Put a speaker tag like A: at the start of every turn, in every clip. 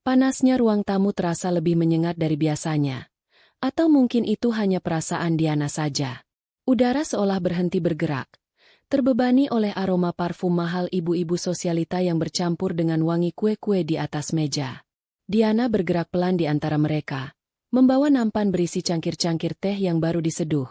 A: Panasnya ruang tamu terasa lebih menyengat dari biasanya. Atau mungkin itu hanya perasaan Diana saja. Udara seolah berhenti bergerak, terbebani oleh aroma parfum mahal ibu-ibu sosialita yang bercampur dengan wangi kue-kue di atas meja. Diana bergerak pelan di antara mereka, membawa nampan berisi cangkir-cangkir teh yang baru diseduh.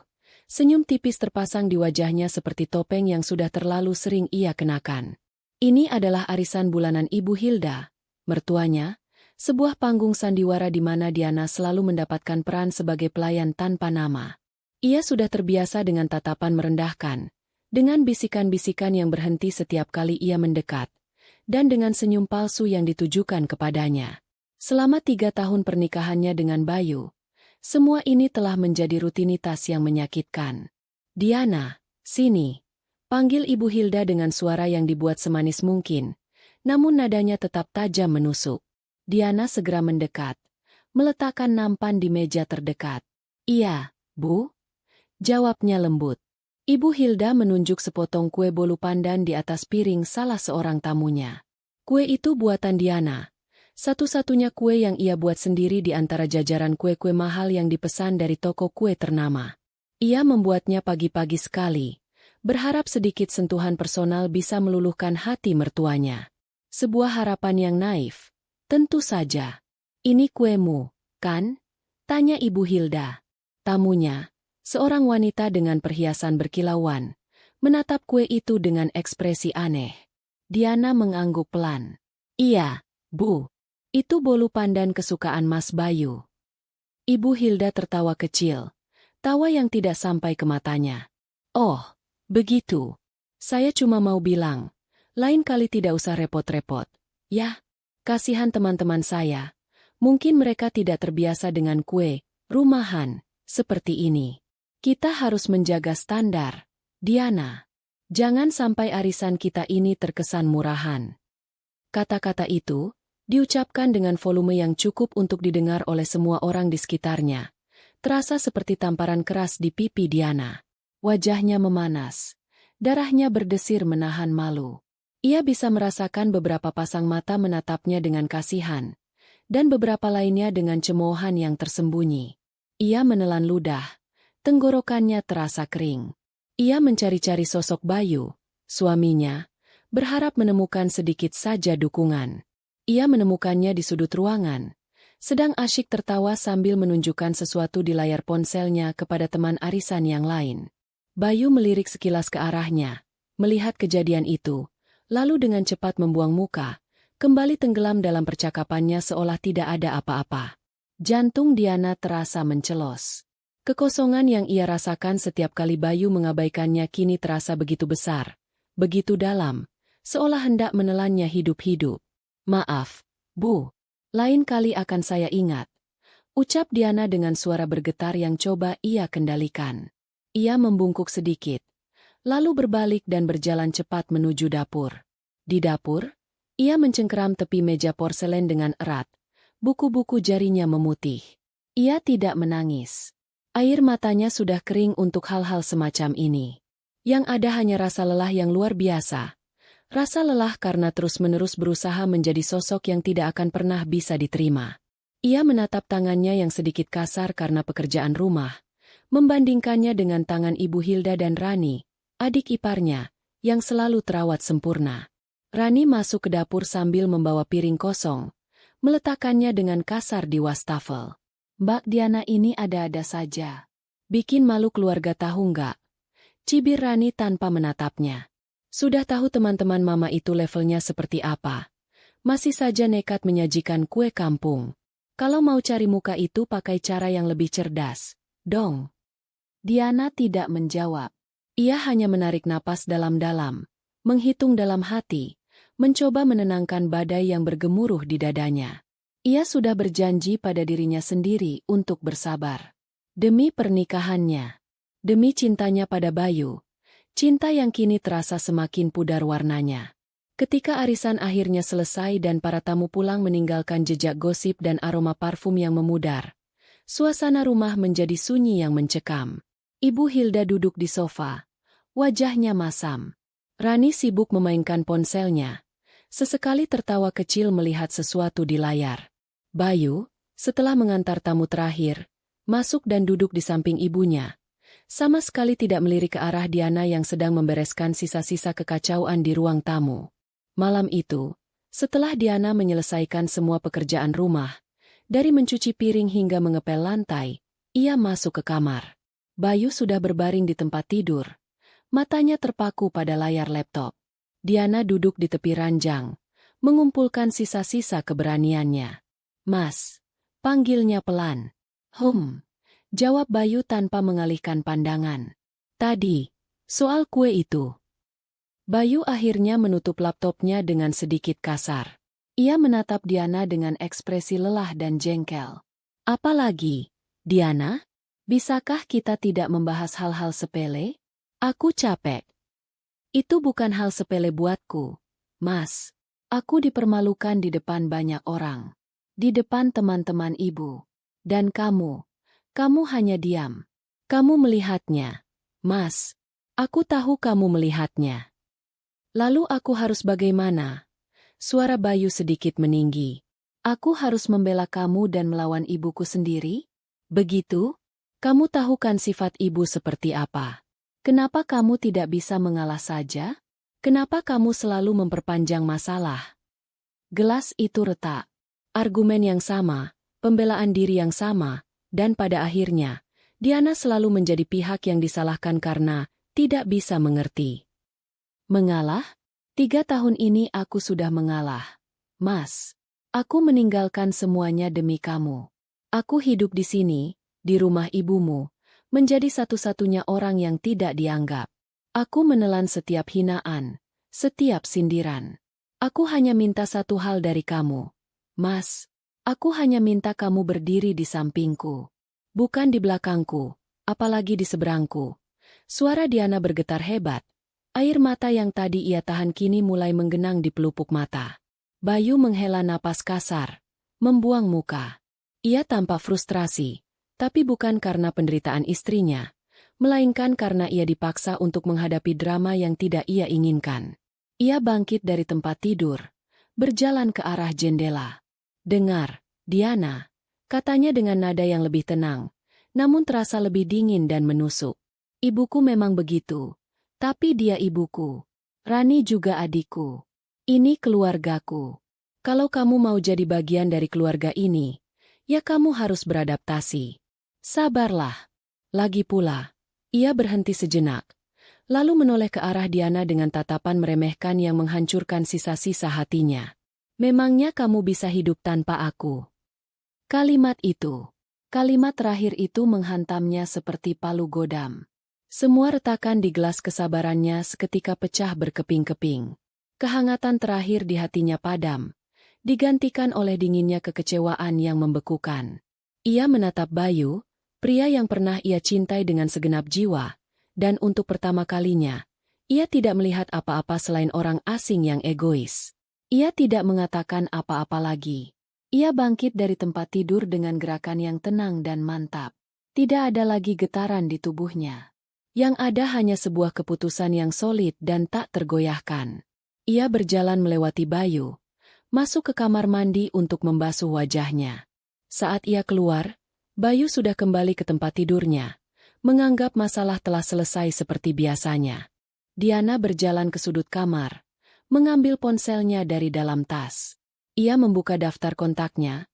A: Senyum tipis terpasang di wajahnya seperti topeng yang sudah terlalu sering ia kenakan. Ini adalah arisan bulanan Ibu Hilda, mertuanya, sebuah panggung sandiwara di mana Diana selalu mendapatkan peran sebagai pelayan tanpa nama. Ia sudah terbiasa dengan tatapan merendahkan, dengan bisikan-bisikan yang berhenti setiap kali ia mendekat, dan dengan senyum palsu yang ditujukan kepadanya. Selama 3 tahun pernikahannya dengan Bayu, semua ini telah menjadi rutinitas yang menyakitkan. "Diana, sini," panggil Ibu Hilda dengan suara yang dibuat semanis mungkin, namun nadanya tetap tajam menusuk. Diana segera mendekat, meletakkan nampan di meja terdekat. "Iya, Bu," jawabnya lembut. Ibu Hilda menunjuk sepotong kue bolu pandan di atas piring salah seorang tamunya. Kue itu buatan Diana, satu-satunya kue yang ia buat sendiri di antara jajaran kue-kue mahal yang dipesan dari toko kue ternama. Ia membuatnya pagi-pagi sekali, berharap sedikit sentuhan personal bisa meluluhkan hati mertuanya. Sebuah harapan yang naif. "Tentu saja. Ini kuemu, kan?" tanya Ibu Hilda. Tamunya, seorang wanita dengan perhiasan berkilauan, menatap kue itu dengan ekspresi aneh. Diana mengangguk pelan. "Iya, Bu. Itu bolu pandan kesukaan Mas Bayu." Ibu Hilda tertawa kecil, tawa yang tidak sampai ke matanya. "Oh, begitu. Saya cuma mau bilang, lain kali tidak usah repot-repot, ya. Kasihan teman-teman saya. Mungkin mereka tidak terbiasa dengan kue rumahan seperti ini. Kita harus menjaga standar, Diana. Jangan sampai arisan kita ini terkesan murahan." Kata-kata itu diucapkan dengan volume yang cukup untuk didengar oleh semua orang di sekitarnya. Terasa seperti tamparan keras di pipi Diana. Wajahnya memanas. Darahnya berdesir menahan malu. Ia bisa merasakan beberapa pasang mata menatapnya dengan kasihan, dan beberapa lainnya dengan cemoohan yang tersembunyi. Ia menelan ludah, tenggorokannya terasa kering. Ia mencari-cari sosok Bayu, suaminya, berharap menemukan sedikit saja dukungan. Ia menemukannya di sudut ruangan, sedang asyik tertawa sambil menunjukkan sesuatu di layar ponselnya kepada teman arisan yang lain. Bayu melirik sekilas ke arahnya, melihat kejadian itu, lalu dengan cepat membuang muka, kembali tenggelam dalam percakapannya seolah tidak ada apa-apa. Jantung Diana terasa mencelos. Kekosongan yang ia rasakan setiap kali Bayu mengabaikannya kini terasa begitu besar, begitu dalam, seolah hendak menelannya hidup-hidup. "Maaf, Bu. Lain kali akan saya ingat," ucap Diana dengan suara bergetar yang coba ia kendalikan. Ia membungkuk sedikit, lalu berbalik dan berjalan cepat menuju dapur. Di dapur, ia mencengkeram tepi meja porselen dengan erat. Buku-buku jarinya memutih. Ia tidak menangis. Air matanya sudah kering untuk hal-hal semacam ini. Yang ada hanya rasa lelah yang luar biasa. Rasa lelah karena terus-menerus berusaha menjadi sosok yang tidak akan pernah bisa diterima. Ia menatap tangannya yang sedikit kasar karena pekerjaan rumah, membandingkannya dengan tangan Ibu Hilda dan Rani, adik iparnya, yang selalu terawat sempurna. Rani masuk ke dapur sambil membawa piring kosong, meletakkannya dengan kasar di wastafel. "Mbak Diana ini ada-ada saja. Bikin malu keluarga tahu nggak?" cibir Rani tanpa menatapnya. Sudah tahu teman-teman mama itu levelnya seperti apa. Masih saja nekat menyajikan kue kampung. Kalau mau cari muka itu pakai cara yang lebih cerdas, dong. Diana tidak menjawab. Ia hanya menarik napas dalam-dalam, menghitung dalam hati, mencoba menenangkan badai yang bergemuruh di dadanya. Ia sudah berjanji pada dirinya sendiri untuk bersabar. Demi pernikahannya. Demi cintanya pada Bayu. Cinta yang kini terasa semakin pudar warnanya. Ketika arisan akhirnya selesai dan para tamu pulang meninggalkan jejak gosip dan aroma parfum yang memudar, suasana rumah menjadi sunyi yang mencekam. Ibu Hilda duduk di sofa. Wajahnya masam. Rani sibuk memainkan ponselnya. Sesekali tertawa kecil melihat sesuatu di layar. Bayu, setelah mengantar tamu terakhir, masuk dan duduk di samping ibunya. Sama sekali tidak melirik ke arah Diana yang sedang membereskan sisa-sisa kekacauan di ruang tamu. Malam itu, setelah Diana menyelesaikan semua pekerjaan rumah, dari mencuci piring hingga mengepel lantai, ia masuk ke kamar. Bayu sudah berbaring di tempat tidur. Matanya terpaku pada layar laptop. Diana duduk di tepi ranjang, mengumpulkan sisa-sisa keberaniannya. "Mas," panggilnya pelan. Jawab Bayu tanpa mengalihkan pandangan. "Tadi, soal kue itu." Bayu akhirnya menutup laptopnya dengan sedikit kasar. Ia menatap Diana dengan ekspresi lelah dan jengkel. "Apalagi, Diana? Bisakah kita tidak membahas hal-hal sepele? Aku capek." "Itu bukan hal sepele buatku, Mas. Aku dipermalukan di depan banyak orang. Di depan teman-teman ibu. Dan kamu hanya diam. Kamu melihatnya. Mas, aku tahu kamu melihatnya. Lalu aku harus bagaimana?" Suara Bayu sedikit meninggi. "Aku harus membela kamu dan melawan ibuku sendiri? Begitu? Kamu tahu kan sifat ibu seperti apa? Kenapa kamu tidak bisa mengalah saja? Kenapa kamu selalu memperpanjang masalah?" Gelas itu retak. Argumen yang sama, pembelaan diri yang sama, dan pada akhirnya, Diana selalu menjadi pihak yang disalahkan karena tidak bisa mengerti. "Mengalah? 3 tahun ini aku sudah mengalah. Mas, aku meninggalkan semuanya demi kamu. Aku hidup di sini, di rumah ibumu, menjadi satu-satunya orang yang tidak dianggap. Aku menelan setiap hinaan, setiap sindiran. Aku hanya minta satu hal dari kamu. Mas, aku hanya minta kamu berdiri di sampingku. Bukan di belakangku, apalagi di seberangku." Suara Diana bergetar hebat. Air mata yang tadi ia tahan kini mulai menggenang di pelupuk mata. Bayu menghela napas kasar, membuang muka. Ia tampak frustrasi, tapi bukan karena penderitaan istrinya, melainkan karena ia dipaksa untuk menghadapi drama yang tidak ia inginkan. Ia bangkit dari tempat tidur, berjalan ke arah jendela. "Dengar, Diana," katanya dengan nada yang lebih tenang, namun terasa lebih dingin dan menusuk. "Ibuku memang begitu. Tapi dia ibuku. Rani juga adikku. Ini keluargaku. Kalau kamu mau jadi bagian dari keluarga ini, ya kamu harus beradaptasi. Sabarlah." Lagi pula, ia berhenti sejenak, lalu menoleh ke arah Diana dengan tatapan meremehkan yang menghancurkan sisa-sisa hatinya. "Memangnya kamu bisa hidup tanpa aku?" Kalimat terakhir itu menghantamnya seperti palu godam. Semua retakan di gelas kesabarannya seketika pecah berkeping-keping. Kehangatan terakhir di hatinya padam, digantikan oleh dinginnya kekecewaan yang membekukan. Ia menatap Bayu, pria yang pernah ia cintai dengan segenap jiwa, dan untuk pertama kalinya, ia tidak melihat apa-apa selain orang asing yang egois. Ia tidak mengatakan apa-apa lagi. Ia bangkit dari tempat tidur dengan gerakan yang tenang dan mantap. Tidak ada lagi getaran di tubuhnya. Yang ada hanya sebuah keputusan yang solid dan tak tergoyahkan. Ia berjalan melewati Bayu, masuk ke kamar mandi untuk membasuh wajahnya. Saat ia keluar, Bayu sudah kembali ke tempat tidurnya, menganggap masalah telah selesai seperti biasanya. Diana berjalan ke sudut kamar, mengambil ponselnya dari dalam tas. Ia membuka daftar kontaknya,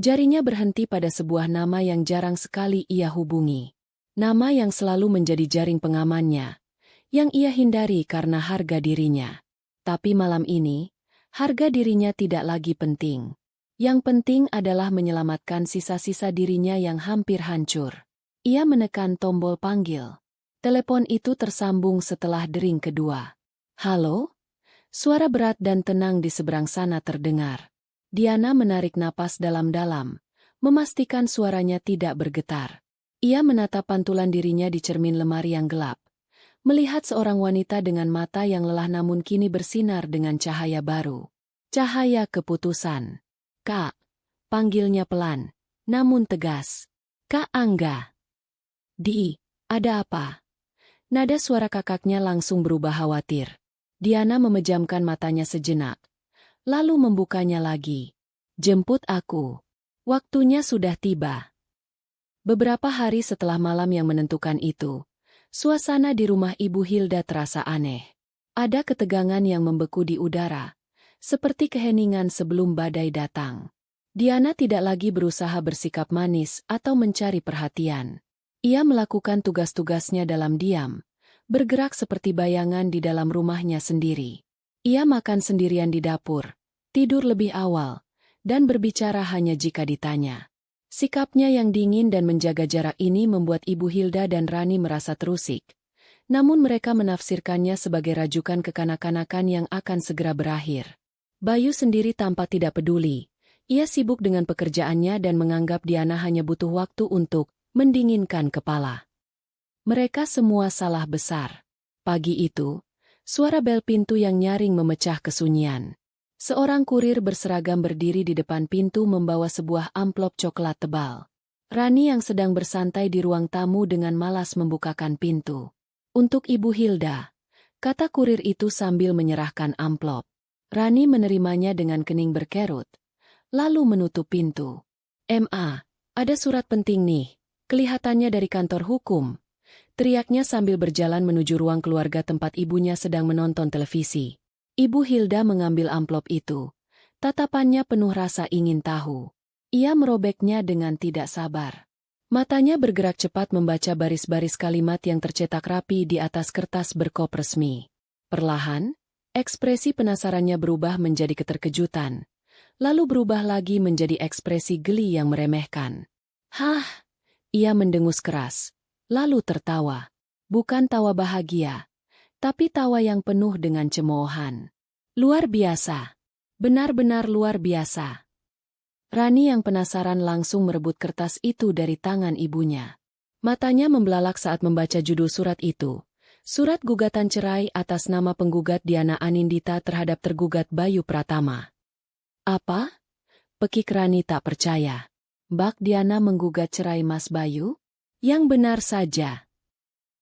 A: jarinya berhenti pada sebuah nama yang jarang sekali ia hubungi. Nama yang selalu menjadi jaring pengamannya, yang ia hindari karena harga dirinya. Tapi malam ini, harga dirinya tidak lagi penting. Yang penting adalah menyelamatkan sisa-sisa dirinya yang hampir hancur. Ia menekan tombol panggil. Telepon itu tersambung setelah dering kedua. "Halo?" Suara berat dan tenang di seberang sana terdengar. Diana menarik napas dalam-dalam, memastikan suaranya tidak bergetar. Ia menatap pantulan dirinya di cermin lemari yang gelap, melihat seorang wanita dengan mata yang lelah namun kini bersinar dengan cahaya baru. Cahaya keputusan. "Kak," panggilnya pelan, namun tegas. "Kak Angga." Ada apa?" Nada suara kakaknya langsung berubah khawatir. Diana memejamkan matanya sejenak, lalu membukanya lagi. "Jemput aku." Waktunya sudah tiba. Beberapa hari setelah malam yang menentukan itu, suasana di rumah Ibu Hilda terasa aneh. Ada ketegangan yang membeku di udara, seperti keheningan sebelum badai datang. Diana tidak lagi berusaha bersikap manis atau mencari perhatian. Ia melakukan tugas-tugasnya dalam diam, bergerak seperti bayangan di dalam rumahnya sendiri. Ia makan sendirian di dapur, tidur lebih awal, dan berbicara hanya jika ditanya. Sikapnya yang dingin dan menjaga jarak ini membuat Ibu Hilda dan Rani merasa terusik. Namun mereka menafsirkannya sebagai rajukan kekanak-kanakan yang akan segera berakhir. Bayu sendiri tampak tidak peduli. Ia sibuk dengan pekerjaannya dan menganggap Diana hanya butuh waktu untuk mendinginkan kepala. Mereka semua salah besar. Pagi itu, suara bel pintu yang nyaring memecah kesunyian. Seorang kurir berseragam berdiri di depan pintu membawa sebuah amplop coklat tebal. Rani yang sedang bersantai di ruang tamu dengan malas membukakan pintu. Untuk Ibu Hilda, kata kurir itu sambil menyerahkan amplop. Rani menerimanya dengan kening berkerut, lalu menutup pintu. "Ma, ada surat penting nih, kelihatannya dari kantor hukum," teriaknya sambil berjalan menuju ruang keluarga tempat ibunya sedang menonton televisi. Ibu Hilda mengambil amplop itu. Tatapannya penuh rasa ingin tahu. Ia merobeknya dengan tidak sabar. Matanya bergerak cepat membaca baris-baris kalimat yang tercetak rapi di atas kertas berkop resmi. Perlahan, ekspresi penasarannya berubah menjadi keterkejutan. Lalu berubah lagi menjadi ekspresi geli yang meremehkan. "Hah?" Ia mendengus keras. Lalu tertawa. Bukan tawa bahagia, tapi tawa yang penuh dengan cemoohan. "Luar biasa. Benar-benar luar biasa." Rani yang penasaran langsung merebut kertas itu dari tangan ibunya. Matanya membelalak saat membaca judul surat itu. Surat gugatan cerai atas nama penggugat Diana Anindita terhadap tergugat Bayu Pratama. "Apa?" Pekik Rani tak percaya. "Mbak Diana menggugat cerai Mas Bayu?" "Yang benar saja."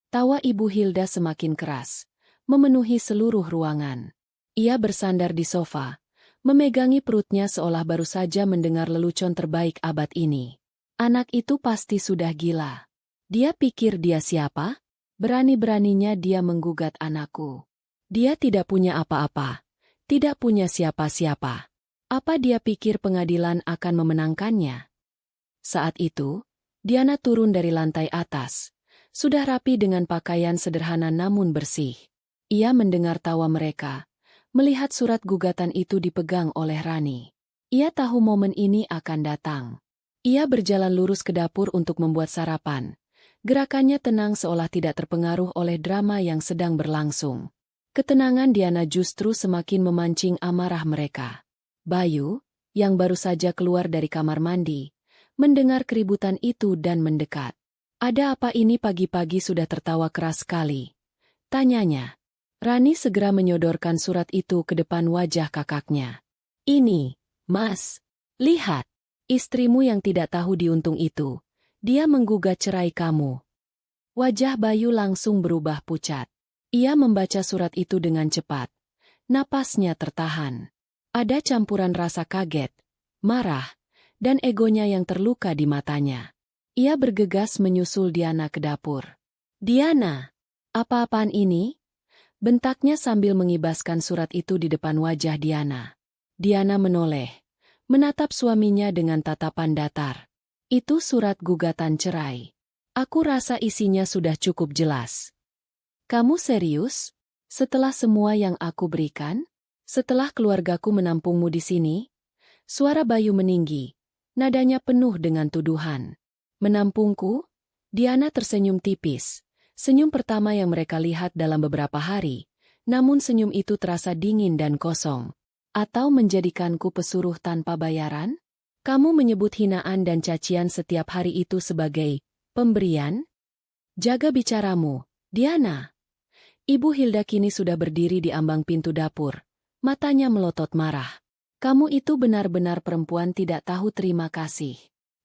A: Tawa Ibu Hilda semakin keras, memenuhi seluruh ruangan. Ia bersandar di sofa, memegangi perutnya seolah baru saja mendengar lelucon terbaik abad ini. Anak itu pasti sudah gila. Dia pikir dia siapa? Berani-beraninya dia menggugat anakku. Dia tidak punya apa-apa, tidak punya siapa-siapa. Apa dia pikir pengadilan akan memenangkannya? Saat itu, Diana turun dari lantai atas. Sudah rapi dengan pakaian sederhana namun bersih. Ia mendengar tawa mereka, melihat surat gugatan itu dipegang oleh Rani. Ia tahu momen ini akan datang. Ia berjalan lurus ke dapur untuk membuat sarapan. Gerakannya tenang seolah tidak terpengaruh oleh drama yang sedang berlangsung. Ketenangan Diana justru semakin memancing amarah mereka. Bayu, yang baru saja keluar dari kamar mandi, mendengar keributan itu dan mendekat. "Ada apa ini pagi-pagi sudah tertawa keras sekali?" tanyanya. Rani segera menyodorkan surat itu ke depan wajah kakaknya. "Ini, Mas. Lihat. Istrimu yang tidak tahu diuntung itu. Dia menggugat cerai kamu." Wajah Bayu langsung berubah pucat. Ia membaca surat itu dengan cepat. Napasnya tertahan. Ada campuran rasa kaget, marah, dan egonya yang terluka di matanya. Ia bergegas menyusul Diana ke dapur. "Diana, apa-apaan ini?" bentaknya sambil mengibaskan surat itu di depan wajah Diana. Diana menoleh, menatap suaminya dengan tatapan datar. "Itu surat gugatan cerai. Aku rasa isinya sudah cukup jelas." "Kamu serius? Setelah semua yang aku berikan? Setelah keluargaku menampungmu di sini?" Suara Bayu meninggi, nadanya penuh dengan tuduhan. "Menampungku?" Diana tersenyum tipis. Senyum pertama yang mereka lihat dalam beberapa hari, namun senyum itu terasa dingin dan kosong. "Atau menjadikanku pesuruh tanpa bayaran? Kamu menyebut hinaan dan cacian setiap hari itu sebagai pemberian? Jaga bicaramu, Diana." Ibu Hilda kini sudah berdiri di ambang pintu dapur. Matanya melotot marah. "Kamu itu benar-benar perempuan tidak tahu terima kasih.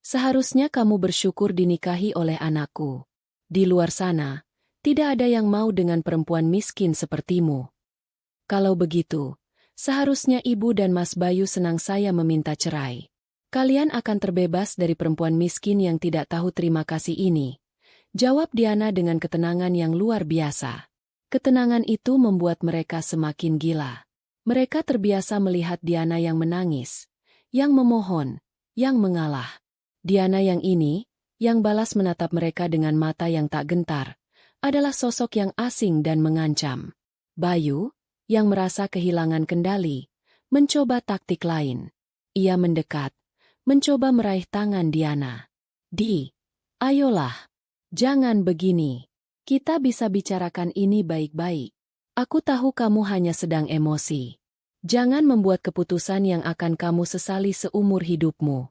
A: Seharusnya kamu bersyukur dinikahi oleh anakku. Di luar sana, tidak ada yang mau dengan perempuan miskin sepertimu. Kalau begitu, seharusnya ibu dan Mas Bayu senang saya meminta cerai. Kalian akan terbebas dari perempuan miskin yang tidak tahu terima kasih ini, jawab Diana dengan ketenangan yang luar biasa. Ketenangan itu membuat mereka semakin gila. Mereka terbiasa melihat Diana yang menangis, yang memohon, yang mengalah. Diana yang ini, yang balas menatap mereka dengan mata yang tak gentar, adalah sosok yang asing dan mengancam. Bayu, yang merasa kehilangan kendali, mencoba taktik lain. Ia mendekat, mencoba meraih tangan Diana. Ayolah, jangan begini. Kita bisa bicarakan ini baik-baik. Aku tahu kamu hanya sedang emosi. Jangan membuat keputusan yang akan kamu sesali seumur hidupmu.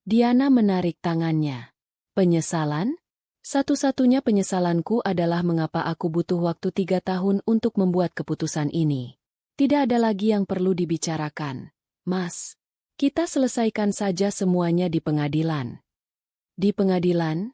A: Diana menarik tangannya. Penyesalan? Satu-satunya penyesalanku adalah mengapa aku butuh waktu 3 tahun untuk membuat keputusan ini. Tidak ada lagi yang perlu dibicarakan, Mas. Kita selesaikan saja semuanya di pengadilan. Di pengadilan?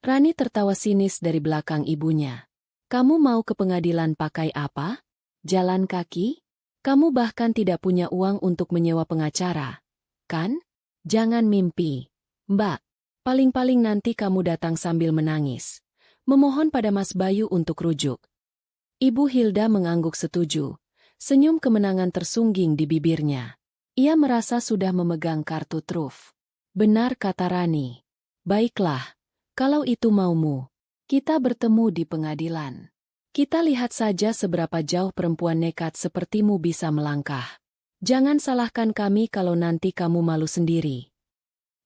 A: Rani tertawa sinis dari belakang ibunya. Kamu mau ke pengadilan pakai apa? Jalan kaki? Kamu bahkan tidak punya uang untuk menyewa pengacara, kan? Jangan mimpi, Mbak. Paling-paling nanti kamu datang sambil menangis, memohon pada Mas Bayu untuk rujuk. Ibu Hilda mengangguk setuju, senyum kemenangan tersungging di bibirnya. Ia merasa sudah memegang kartu truf. Benar kata Rani. Baiklah, kalau itu maumu. Kita bertemu di pengadilan. Kita lihat saja seberapa jauh perempuan nekat sepertimu bisa melangkah. Jangan salahkan kami kalau nanti kamu malu sendiri.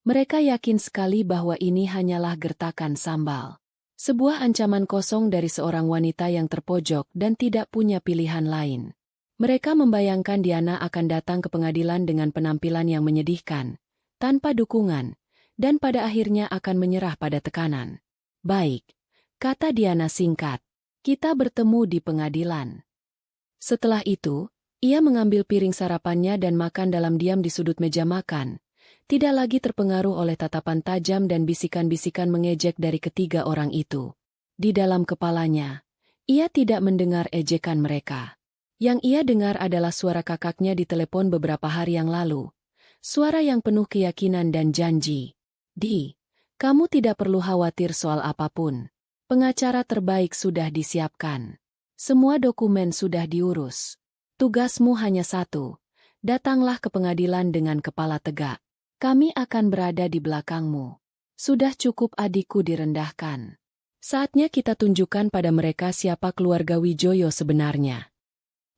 A: Mereka yakin sekali bahwa ini hanyalah gertakan sambal. Sebuah ancaman kosong dari seorang wanita yang terpojok dan tidak punya pilihan lain. Mereka membayangkan Diana akan datang ke pengadilan dengan penampilan yang menyedihkan, tanpa dukungan, dan pada akhirnya akan menyerah pada tekanan. Baik. Kata Diana singkat, kita bertemu di pengadilan. Setelah itu, ia mengambil piring sarapannya dan makan dalam diam di sudut meja makan, tidak lagi terpengaruh oleh tatapan tajam dan bisikan-bisikan mengejek dari ketiga orang itu. Di dalam kepalanya, ia tidak mendengar ejekan mereka. Yang ia dengar adalah suara kakaknya di telepon beberapa hari yang lalu. Suara yang penuh keyakinan dan janji. Kamu tidak perlu khawatir soal apapun. Pengacara terbaik sudah disiapkan. Semua dokumen sudah diurus. Tugasmu hanya satu. Datanglah ke pengadilan dengan kepala tegak. Kami akan berada di belakangmu. Sudah cukup adikku direndahkan. Saatnya kita tunjukkan pada mereka siapa keluarga Wijoyo sebenarnya.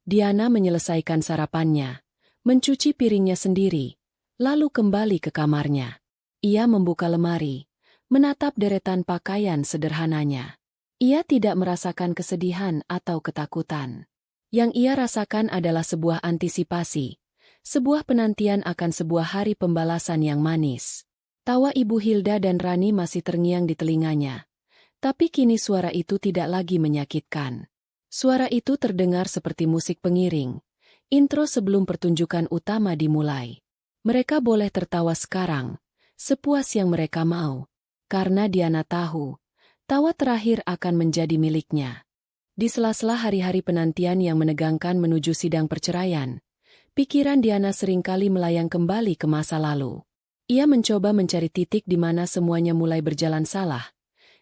A: Diana menyelesaikan sarapannya, mencuci piringnya sendiri, lalu kembali ke kamarnya. Ia membuka lemari, menatap deretan pakaian sederhananya. Ia tidak merasakan kesedihan atau ketakutan. Yang ia rasakan adalah sebuah antisipasi, sebuah penantian akan sebuah hari pembalasan yang manis. Tawa Ibu Hilda dan Rani masih terngiang di telinganya. Tapi kini suara itu tidak lagi menyakitkan. Suara itu terdengar seperti musik pengiring, intro sebelum pertunjukan utama dimulai. Mereka boleh tertawa sekarang, sepuas yang mereka mau. Karena Diana tahu, tawa terakhir akan menjadi miliknya. Di sela-sela hari-hari penantian yang menegangkan menuju sidang perceraian, pikiran Diana seringkali melayang kembali ke masa lalu. Ia mencoba mencari titik di mana semuanya mulai berjalan salah,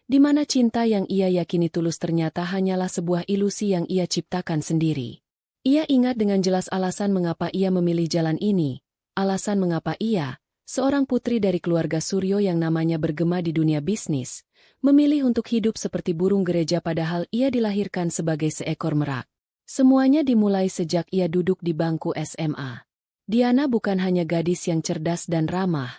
A: di mana cinta yang ia yakini tulus ternyata hanyalah sebuah ilusi yang ia ciptakan sendiri. Ia ingat dengan jelas alasan mengapa ia memilih jalan ini, alasan mengapa ia, seorang putri dari keluarga Suryo yang namanya bergema di dunia bisnis, memilih untuk hidup seperti burung gereja padahal ia dilahirkan sebagai seekor merak. Semuanya dimulai sejak ia duduk di bangku SMA. Diana bukan hanya gadis yang cerdas dan ramah,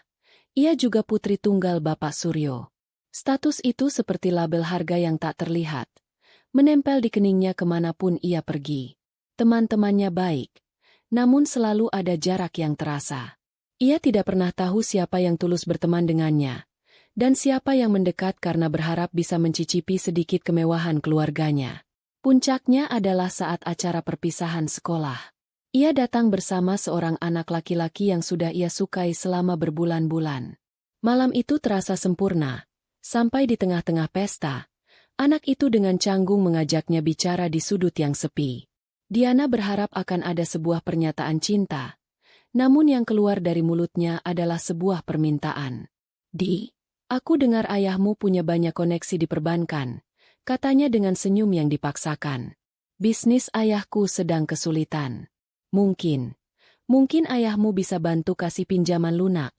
A: ia juga putri tunggal Bapak Suryo. Status itu seperti label harga yang tak terlihat, menempel di keningnya kemanapun ia pergi. Teman-temannya baik, namun selalu ada jarak yang terasa. Ia tidak pernah tahu siapa yang tulus berteman dengannya, dan siapa yang mendekat karena berharap bisa mencicipi sedikit kemewahan keluarganya. Puncaknya adalah saat acara perpisahan sekolah. Ia datang bersama seorang anak laki-laki yang sudah ia sukai selama berbulan-bulan. Malam itu terasa sempurna. Sampai di tengah-tengah pesta, anak itu dengan canggung mengajaknya bicara di sudut yang sepi. Diana berharap akan ada sebuah pernyataan cinta. Namun yang keluar dari mulutnya adalah sebuah permintaan. Aku dengar ayahmu punya banyak koneksi di perbankan, katanya dengan senyum yang dipaksakan. Bisnis ayahku sedang kesulitan. Mungkin ayahmu bisa bantu kasih pinjaman lunak.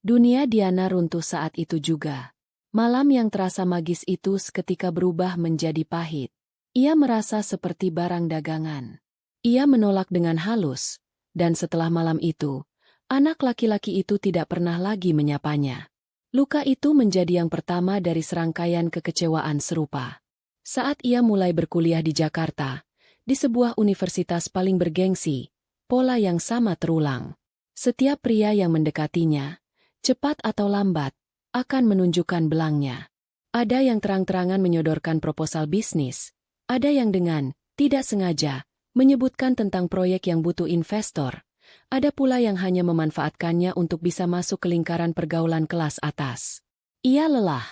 A: Dunia Diana runtuh saat itu juga. Malam yang terasa magis itu seketika berubah menjadi pahit. Ia merasa seperti barang dagangan. Ia menolak dengan halus, dan setelah malam itu, anak laki-laki itu tidak pernah lagi menyapanya. Luka itu menjadi yang pertama dari serangkaian kekecewaan serupa. Saat ia mulai berkuliah di Jakarta, di sebuah universitas paling bergengsi, pola yang sama terulang. Setiap pria yang mendekatinya, cepat atau lambat, akan menunjukkan belangnya. Ada yang terang-terangan menyodorkan proposal bisnis, ada yang dengan tidak sengaja menyebutkan tentang proyek yang butuh investor, ada pula yang hanya memanfaatkannya untuk bisa masuk ke lingkaran pergaulan kelas atas. Ia lelah,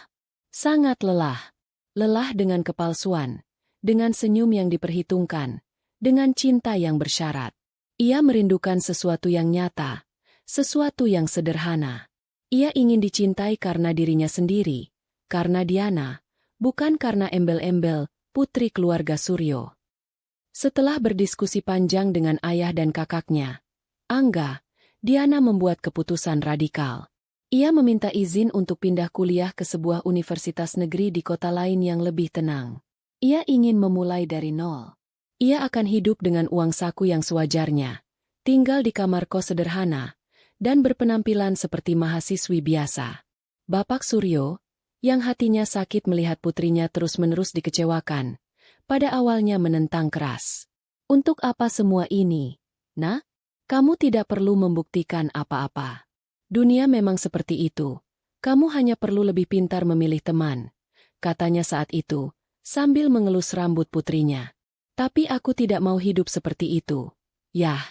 A: sangat lelah. Lelah dengan kepalsuan, dengan senyum yang diperhitungkan, dengan cinta yang bersyarat. Ia merindukan sesuatu yang nyata, sesuatu yang sederhana. Ia ingin dicintai karena dirinya sendiri, karena Diana, bukan karena embel-embel putri keluarga Suryo. Setelah berdiskusi panjang dengan ayah dan kakaknya, Angga, Diana membuat keputusan radikal. Ia meminta izin untuk pindah kuliah ke sebuah universitas negeri di kota lain yang lebih tenang. Ia ingin memulai dari nol. Ia akan hidup dengan uang saku yang sewajarnya, tinggal di kamar kos sederhana, dan berpenampilan seperti mahasiswi biasa. Bapak Suryo, yang hatinya sakit melihat putrinya terus-menerus dikecewakan, pada awalnya menentang keras. Untuk apa semua ini, Nak? Kamu tidak perlu membuktikan apa-apa. Dunia memang seperti itu. Kamu hanya perlu lebih pintar memilih teman, katanya saat itu, sambil mengelus rambut putrinya. Tapi aku tidak mau hidup seperti itu. Yah,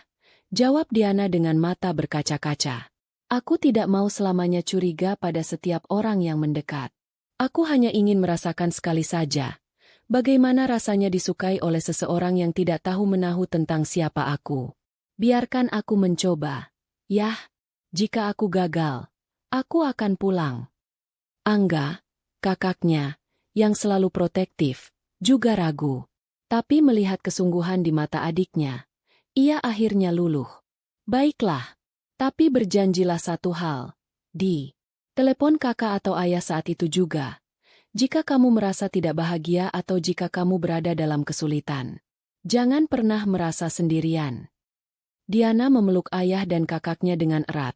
A: jawab Diana dengan mata berkaca-kaca. Aku tidak mau selamanya curiga pada setiap orang yang mendekat. Aku hanya ingin merasakan sekali saja, bagaimana rasanya disukai oleh seseorang yang tidak tahu menahu tentang siapa aku. Biarkan aku mencoba. Yah, jika aku gagal, aku akan pulang. Angga, kakaknya, yang selalu protektif, juga ragu. Tapi melihat kesungguhan di mata adiknya, ia akhirnya luluh. Baiklah, tapi berjanjilah satu hal. Telepon kakak atau ayah saat itu juga. Jika kamu merasa tidak bahagia atau jika kamu berada dalam kesulitan, jangan pernah merasa sendirian. Diana memeluk ayah dan kakaknya dengan erat,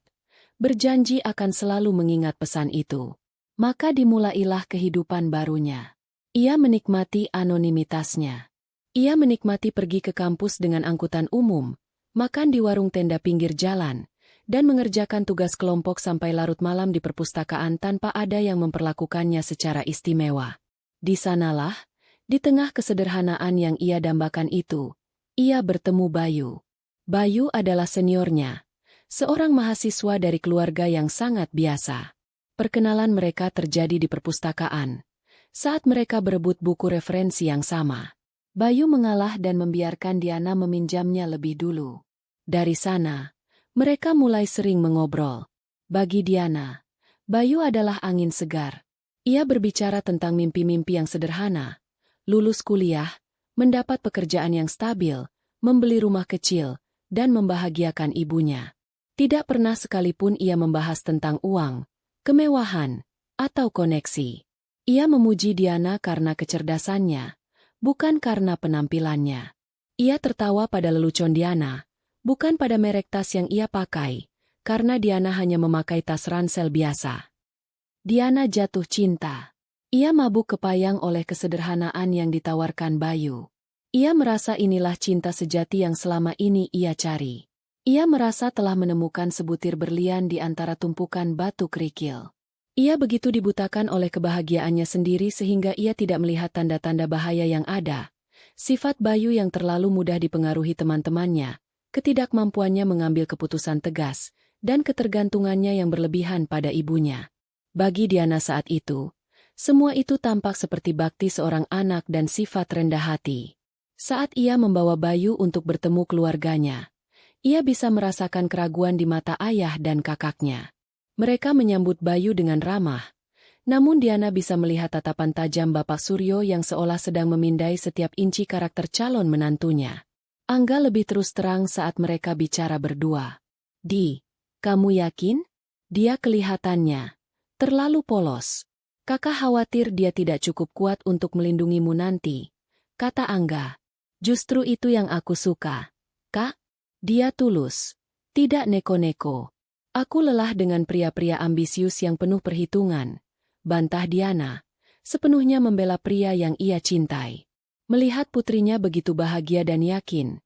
A: berjanji akan selalu mengingat pesan itu. Maka dimulailah kehidupan barunya. Ia menikmati anonimitasnya. Ia menikmati pergi ke kampus dengan angkutan umum, makan di warung tenda pinggir jalan, dan mengerjakan tugas kelompok sampai larut malam di perpustakaan tanpa ada yang memperlakukannya secara istimewa. Di sanalah, di tengah kesederhanaan yang ia dambakan itu, ia bertemu Bayu. Bayu adalah seniornya, seorang mahasiswa dari keluarga yang sangat biasa. Perkenalan mereka terjadi di perpustakaan. Saat mereka berebut buku referensi yang sama, Bayu mengalah dan membiarkan Diana meminjamnya lebih dulu. Dari sana, mereka mulai sering mengobrol. Bagi Diana, Bayu adalah angin segar. Ia berbicara tentang mimpi-mimpi yang sederhana, lulus kuliah, mendapat pekerjaan yang stabil, membeli rumah kecil, dan membahagiakan ibunya. Tidak pernah sekalipun ia membahas tentang uang, kemewahan, atau koneksi. Ia memuji Diana karena kecerdasannya, bukan karena penampilannya. Ia tertawa pada lelucon Diana, bukan pada merek tas yang ia pakai, karena Diana hanya memakai tas ransel biasa. Diana jatuh cinta. Ia mabuk kepayang oleh kesederhanaan yang ditawarkan Bayu. Ia merasa inilah cinta sejati yang selama ini ia cari. Ia merasa telah menemukan sebutir berlian di antara tumpukan batu kerikil. Ia begitu dibutakan oleh kebahagiaannya sendiri sehingga ia tidak melihat tanda-tanda bahaya yang ada. Sifat Bayu yang terlalu mudah dipengaruhi teman-temannya, ketidakmampuannya mengambil keputusan tegas, dan ketergantungannya yang berlebihan pada ibunya. Bagi Diana saat itu, semua itu tampak seperti bakti seorang anak dan sifat rendah hati. Saat ia membawa Bayu untuk bertemu keluarganya, Ia bisa merasakan keraguan di mata ayah dan kakaknya. Mereka menyambut Bayu dengan ramah. Namun Diana bisa melihat tatapan tajam Bapak Suryo yang seolah sedang memindai setiap inci karakter calon menantunya. Angga lebih terus terang saat mereka bicara berdua. "Di, kamu yakin? Dia kelihatannya terlalu polos. Kakak khawatir dia tidak cukup kuat untuk melindungimu nanti," kata Angga. "Justru itu yang aku suka, Kak. Dia tulus, tidak neko-neko. Aku lelah dengan pria-pria ambisius yang penuh perhitungan," bantah Diana, sepenuhnya membela pria yang ia cintai. Melihat putrinya begitu bahagia dan yakin,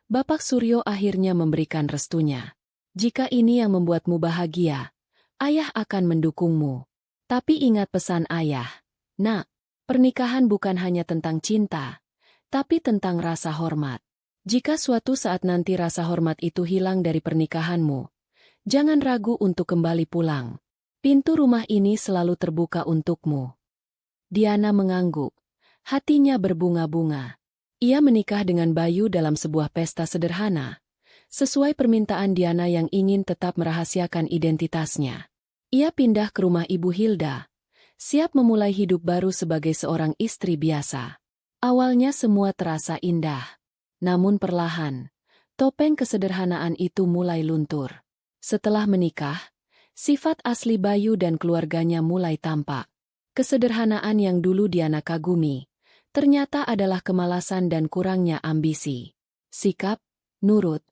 A: Bapak Suryo akhirnya memberikan restunya. "Jika ini yang membuatmu bahagia, ayah akan mendukungmu. Tapi ingat pesan ayah, Nak, pernikahan bukan hanya tentang cinta, tapi tentang rasa hormat. Jika suatu saat nanti rasa hormat itu hilang dari pernikahanmu, jangan ragu untuk kembali pulang. Pintu rumah ini selalu terbuka untukmu." Diana mengangguk. Hatinya berbunga-bunga. Ia menikah dengan Bayu dalam sebuah pesta sederhana, sesuai permintaan Diana yang ingin tetap merahasiakan identitasnya. Ia pindah ke rumah Ibu Hilda, siap memulai hidup baru sebagai seorang istri biasa. Awalnya semua terasa indah. Namun perlahan, topeng kesederhanaan itu mulai luntur. Setelah menikah, sifat asli Bayu dan keluarganya mulai tampak. Kesederhanaan yang dulu Diana kagumi, ternyata adalah kemalasan dan kurangnya ambisi. Sikap, nurut,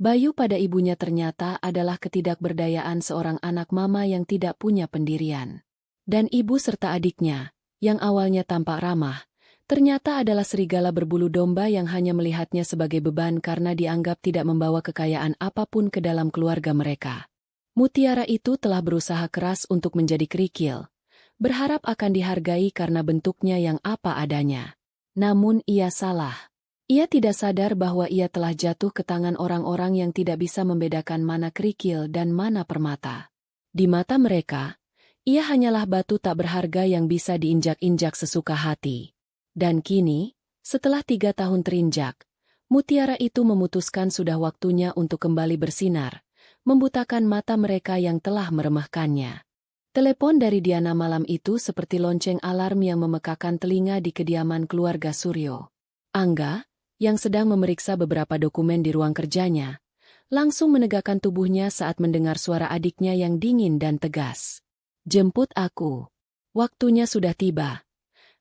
A: Bayu pada ibunya ternyata adalah ketidakberdayaan seorang anak mama yang tidak punya pendirian. Dan ibu serta adiknya, yang awalnya tampak ramah, ternyata adalah serigala berbulu domba yang hanya melihatnya sebagai beban karena dianggap tidak membawa kekayaan apapun ke dalam keluarga mereka. Mutiara itu telah berusaha keras untuk menjadi kerikil, berharap akan dihargai karena bentuknya yang apa adanya. Namun ia salah. Ia tidak sadar bahwa ia telah jatuh ke tangan orang-orang yang tidak bisa membedakan mana kerikil dan mana permata. Di mata mereka, ia hanyalah batu tak berharga yang bisa diinjak-injak sesuka hati. Dan kini, setelah 3 tahun terinjak, mutiara itu memutuskan sudah waktunya untuk kembali bersinar, membutakan mata mereka yang telah meremehkannya. Telepon dari Diana malam itu seperti lonceng alarm yang memekakan telinga di kediaman keluarga Suryo. Angga, yang sedang memeriksa beberapa dokumen di ruang kerjanya, langsung menegakkan tubuhnya saat mendengar suara adiknya yang dingin dan tegas. "Jemput aku. Waktunya sudah tiba."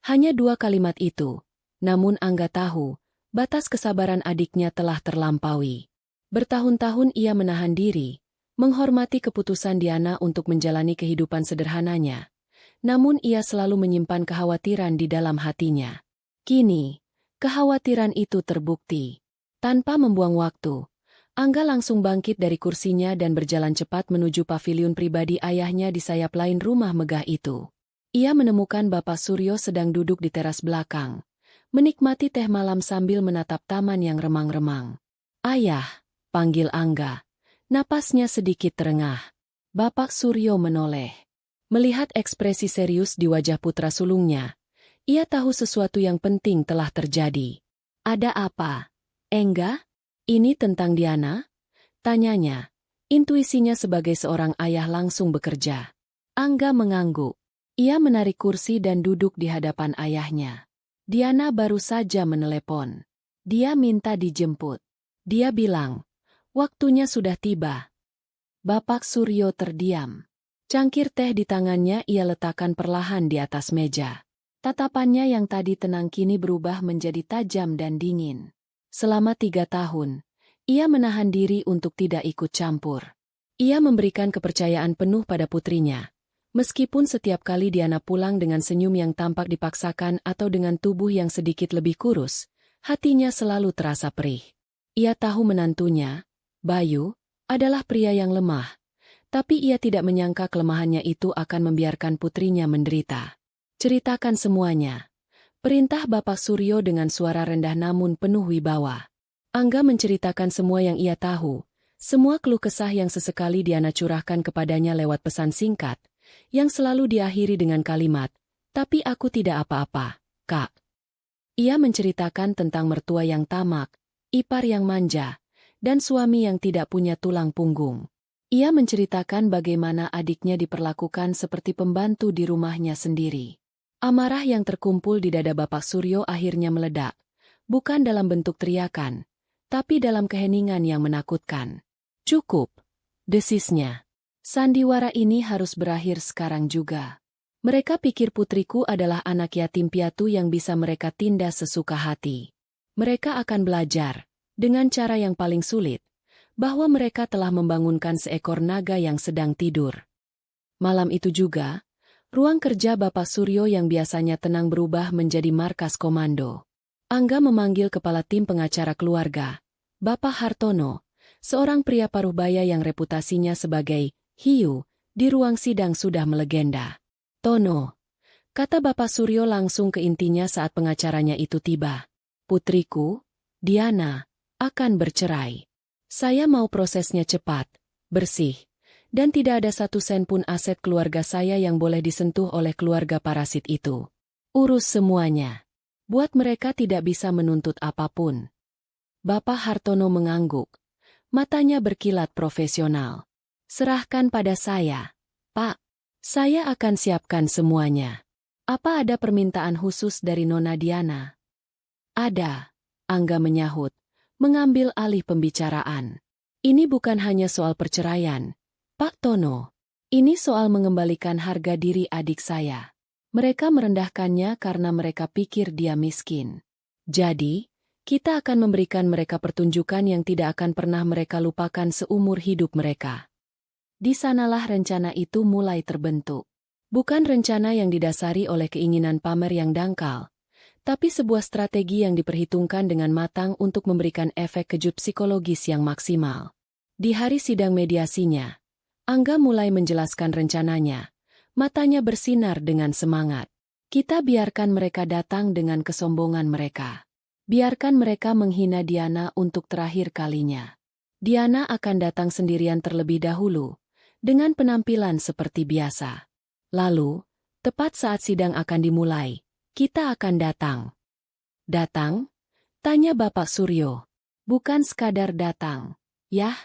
A: Hanya 2 kalimat itu, namun Angga tahu, batas kesabaran adiknya telah terlampaui. Bertahun-tahun ia menahan diri, menghormati keputusan Diana untuk menjalani kehidupan sederhananya. Namun ia selalu menyimpan kekhawatiran di dalam hatinya. Kini, kekhawatiran itu terbukti. Tanpa membuang waktu, Angga langsung bangkit dari kursinya dan berjalan cepat menuju paviliun pribadi ayahnya di sayap lain rumah megah itu. Ia menemukan Bapak Suryo sedang duduk di teras belakang, menikmati teh malam sambil menatap taman yang remang-remang. "Ayah," panggil Angga. Napasnya sedikit terengah. Bapak Suryo menoleh. Melihat ekspresi serius di wajah putra sulungnya, ia tahu sesuatu yang penting telah terjadi. "Ada apa, Engga? Ini tentang Diana?" tanyanya. Intuisinya sebagai seorang ayah langsung bekerja. Angga mengangguk. Ia menarik kursi dan duduk di hadapan ayahnya. "Diana baru saja menelepon. Dia minta dijemput. Dia bilang, waktunya sudah tiba." Bapak Suryo terdiam. Cangkir teh di tangannya ia letakkan perlahan di atas meja. Tatapannya yang tadi tenang kini berubah menjadi tajam dan dingin. Selama 3 tahun, ia menahan diri untuk tidak ikut campur. Ia memberikan kepercayaan penuh pada putrinya. Meskipun setiap kali Diana pulang dengan senyum yang tampak dipaksakan atau dengan tubuh yang sedikit lebih kurus, hatinya selalu terasa perih. Ia tahu menantunya, Bayu, adalah pria yang lemah, tapi ia tidak menyangka kelemahannya itu akan membiarkan putrinya menderita. "Ceritakan semuanya," perintah Bapak Suryo dengan suara rendah namun penuh wibawa. Angga menceritakan semua yang ia tahu, semua keluh kesah yang sesekali Diana curahkan kepadanya lewat pesan singkat, yang selalu diakhiri dengan kalimat, "Tapi aku tidak apa-apa, Kak." Ia menceritakan tentang mertua yang tamak, ipar yang manja, dan suami yang tidak punya tulang punggung. Ia menceritakan bagaimana adiknya diperlakukan seperti pembantu di rumahnya sendiri. Amarah yang terkumpul di dada Bapak Suryo akhirnya meledak, bukan dalam bentuk teriakan, tapi dalam keheningan yang menakutkan. "Cukup," desisnya. "Sandiwara ini harus berakhir sekarang juga. Mereka pikir putriku adalah anak yatim piatu yang bisa mereka tindas sesuka hati. Mereka akan belajar, dengan cara yang paling sulit, bahwa mereka telah membangunkan seekor naga yang sedang tidur." Malam itu juga, ruang kerja Bapak Suryo yang biasanya tenang berubah menjadi markas komando. Angga memanggil kepala tim pengacara keluarga, Bapak Hartono, seorang pria paruh baya yang reputasinya sebagai hiu di ruang sidang sudah melegenda. "Tono," kata Bapak Suryo langsung ke intinya saat pengacaranya itu tiba. "Putriku, Diana, akan bercerai. Saya mau prosesnya cepat, bersih, dan tidak ada satu sen pun aset keluarga saya yang boleh disentuh oleh keluarga parasit itu. Urus semuanya. Buat mereka tidak bisa menuntut apapun." Bapak Hartono mengangguk. Matanya berkilat profesional. "Serahkan pada saya, Pak. Saya akan siapkan semuanya. Apa ada permintaan khusus dari Nona Diana?" "Ada," Angga menyahut, mengambil alih pembicaraan. "Ini bukan hanya soal perceraian, Pak Tono. Ini soal mengembalikan harga diri adik saya. Mereka merendahkannya karena mereka pikir dia miskin. Jadi, kita akan memberikan mereka pertunjukan yang tidak akan pernah mereka lupakan seumur hidup mereka." Di sanalah rencana itu mulai terbentuk. Bukan rencana yang didasari oleh keinginan pamer yang dangkal, tapi sebuah strategi yang diperhitungkan dengan matang untuk memberikan efek kejut psikologis yang maksimal. Di hari sidang mediasinya, Angga mulai menjelaskan rencananya. Matanya bersinar dengan semangat. "Kita biarkan mereka datang dengan kesombongan mereka. Biarkan mereka menghina Diana untuk terakhir kalinya. Diana akan datang sendirian terlebih dahulu, dengan penampilan seperti biasa. Lalu, tepat saat sidang akan dimulai, kita akan datang." "Datang?" tanya Bapak Suryo. "Bukan sekadar datang. Yah,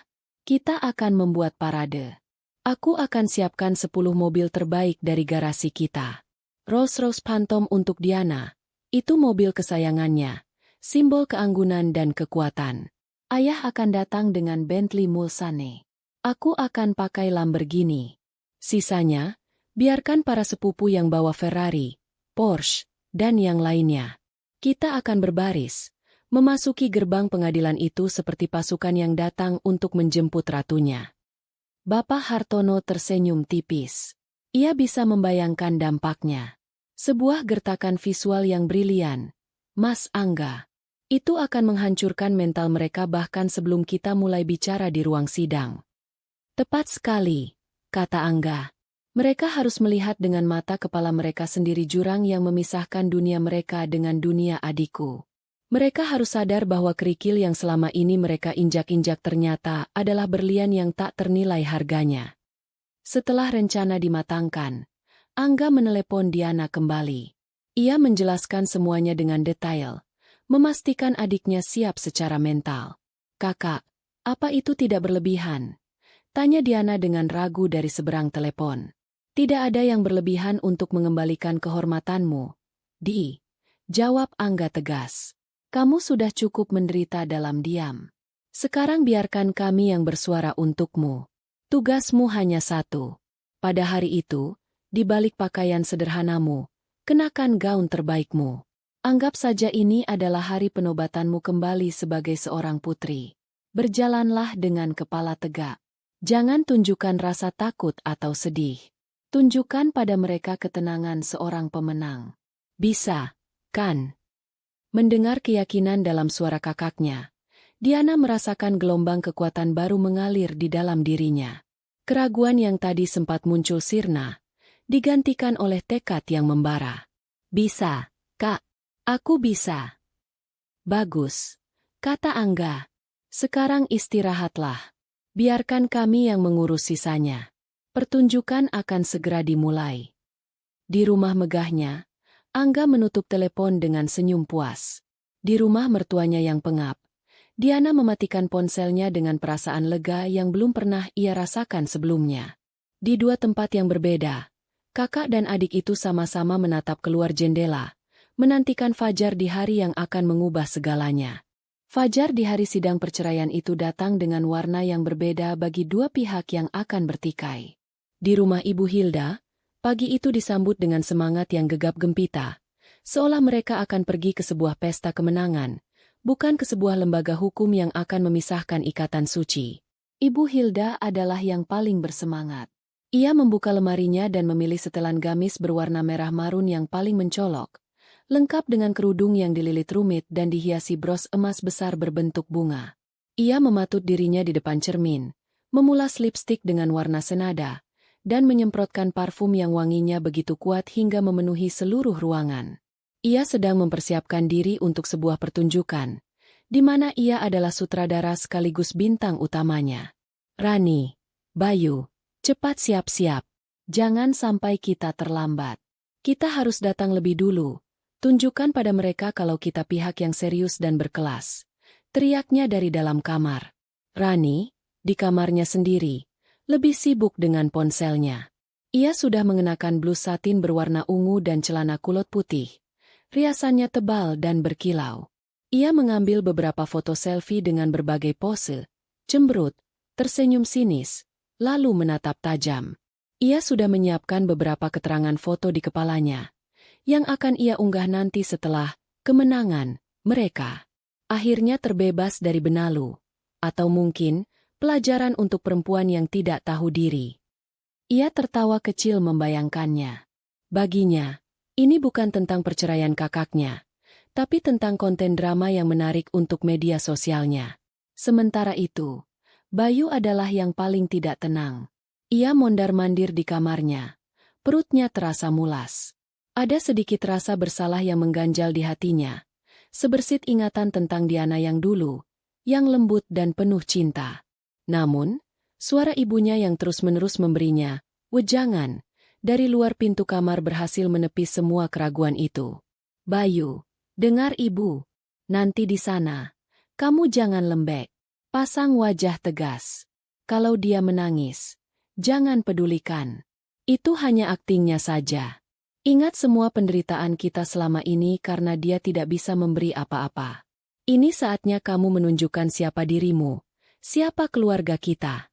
A: kita akan membuat parade. Aku akan siapkan 10 mobil terbaik dari garasi kita. Rolls-Royce Phantom untuk Diana. Itu mobil kesayangannya, simbol keanggunan dan kekuatan. Ayah akan datang dengan Bentley Mulsanne. Aku akan pakai Lamborghini. Sisanya, biarkan para sepupu yang bawa Ferrari, Porsche, dan yang lainnya. Kita akan berbaris, memasuki gerbang pengadilan itu seperti pasukan yang datang untuk menjemput ratunya." Bapak Hartono tersenyum tipis. Ia bisa membayangkan dampaknya. Sebuah gertakan visual yang brilian. "Mas Angga, itu akan menghancurkan mental mereka bahkan sebelum kita mulai bicara di ruang sidang." "Tepat sekali," kata Angga. "Mereka harus melihat dengan mata kepala mereka sendiri jurang yang memisahkan dunia mereka dengan dunia adikku. Mereka harus sadar bahwa kerikil yang selama ini mereka injak-injak ternyata adalah berlian yang tak ternilai harganya." Setelah rencana dimatangkan, Angga menelepon Diana kembali. Ia menjelaskan semuanya dengan detail, memastikan adiknya siap secara mental. "Kakak, apa itu tidak berlebihan?" tanya Diana dengan ragu dari seberang telepon. "Tidak ada yang berlebihan untuk mengembalikan kehormatanmu, Di," jawab Angga tegas. "Kamu sudah cukup menderita dalam diam. Sekarang biarkan kami yang bersuara untukmu. Tugasmu hanya satu. Pada hari itu, di balik pakaian sederhanamu, kenakan gaun terbaikmu. Anggap saja ini adalah hari penobatanmu kembali sebagai seorang putri. Berjalanlah dengan kepala tegak. Jangan tunjukkan rasa takut atau sedih. Tunjukkan pada mereka ketenangan seorang pemenang. Bisa, kan?" Mendengar keyakinan dalam suara kakaknya, Diana merasakan gelombang kekuatan baru mengalir di dalam dirinya. Keraguan yang tadi sempat muncul sirna, digantikan oleh tekad yang membara. "Bisa, Kak. Aku bisa." "Bagus," kata Angga. "Sekarang istirahatlah. Biarkan kami yang mengurus sisanya. Pertunjukan akan segera dimulai." Di rumah megahnya, Angga menutup telepon dengan senyum puas. Di rumah mertuanya yang pengap, Diana mematikan ponselnya dengan perasaan lega yang belum pernah ia rasakan sebelumnya. Di dua tempat yang berbeda, kakak dan adik itu sama-sama menatap keluar jendela, menantikan fajar di hari yang akan mengubah segalanya. Fajar di hari sidang perceraian itu datang dengan warna yang berbeda bagi dua pihak yang akan bertikai. Di rumah Ibu Hilda, pagi itu disambut dengan semangat yang gegap gempita, seolah mereka akan pergi ke sebuah pesta kemenangan, bukan ke sebuah lembaga hukum yang akan memisahkan ikatan suci. Ibu Hilda adalah yang paling bersemangat. Ia membuka lemarinya dan memilih setelan gamis berwarna merah marun yang paling mencolok, lengkap dengan kerudung yang dililit rumit dan dihiasi bros emas besar berbentuk bunga. Ia mematut dirinya di depan cermin, memulas lipstik dengan warna senada, dan menyemprotkan parfum yang wanginya begitu kuat hingga memenuhi seluruh ruangan. Ia sedang mempersiapkan diri untuk sebuah pertunjukan, di mana ia adalah sutradara sekaligus bintang utamanya. Rani, Bayu, cepat siap-siap. Jangan sampai kita terlambat. Kita harus datang lebih dulu. Tunjukkan pada mereka kalau kita pihak yang serius dan berkelas. Teriaknya dari dalam kamar. Rani, di kamarnya sendiri, lebih sibuk dengan ponselnya. Ia sudah mengenakan blus satin berwarna ungu dan celana kulot putih. Riasannya tebal dan berkilau. Ia mengambil beberapa foto selfie dengan berbagai pose, cemberut, tersenyum sinis, lalu menatap tajam. Ia sudah menyiapkan beberapa keterangan foto di kepalanya, yang akan ia unggah nanti setelah kemenangan mereka. Akhirnya terbebas dari benalu, atau mungkin pelajaran untuk perempuan yang tidak tahu diri. Ia tertawa kecil membayangkannya. Baginya, ini bukan tentang perceraian kakaknya, tapi tentang konten drama yang menarik untuk media sosialnya. Sementara itu, Bayu adalah yang paling tidak tenang. Ia mondar-mandir di kamarnya. Perutnya terasa mulas. Ada sedikit rasa bersalah yang mengganjal di hatinya. Sebersit ingatan tentang Diana yang dulu, yang lembut dan penuh cinta. Namun, suara ibunya yang terus-menerus memberinya wejangan dari luar pintu kamar berhasil menepis semua keraguan itu. Bayu, dengar ibu. Nanti di sana, kamu jangan lembek. Pasang wajah tegas. Kalau dia menangis, jangan pedulikan. Itu hanya aktingnya saja. Ingat semua penderitaan kita selama ini karena dia tidak bisa memberi apa-apa. Ini saatnya kamu menunjukkan siapa dirimu, siapa keluarga kita.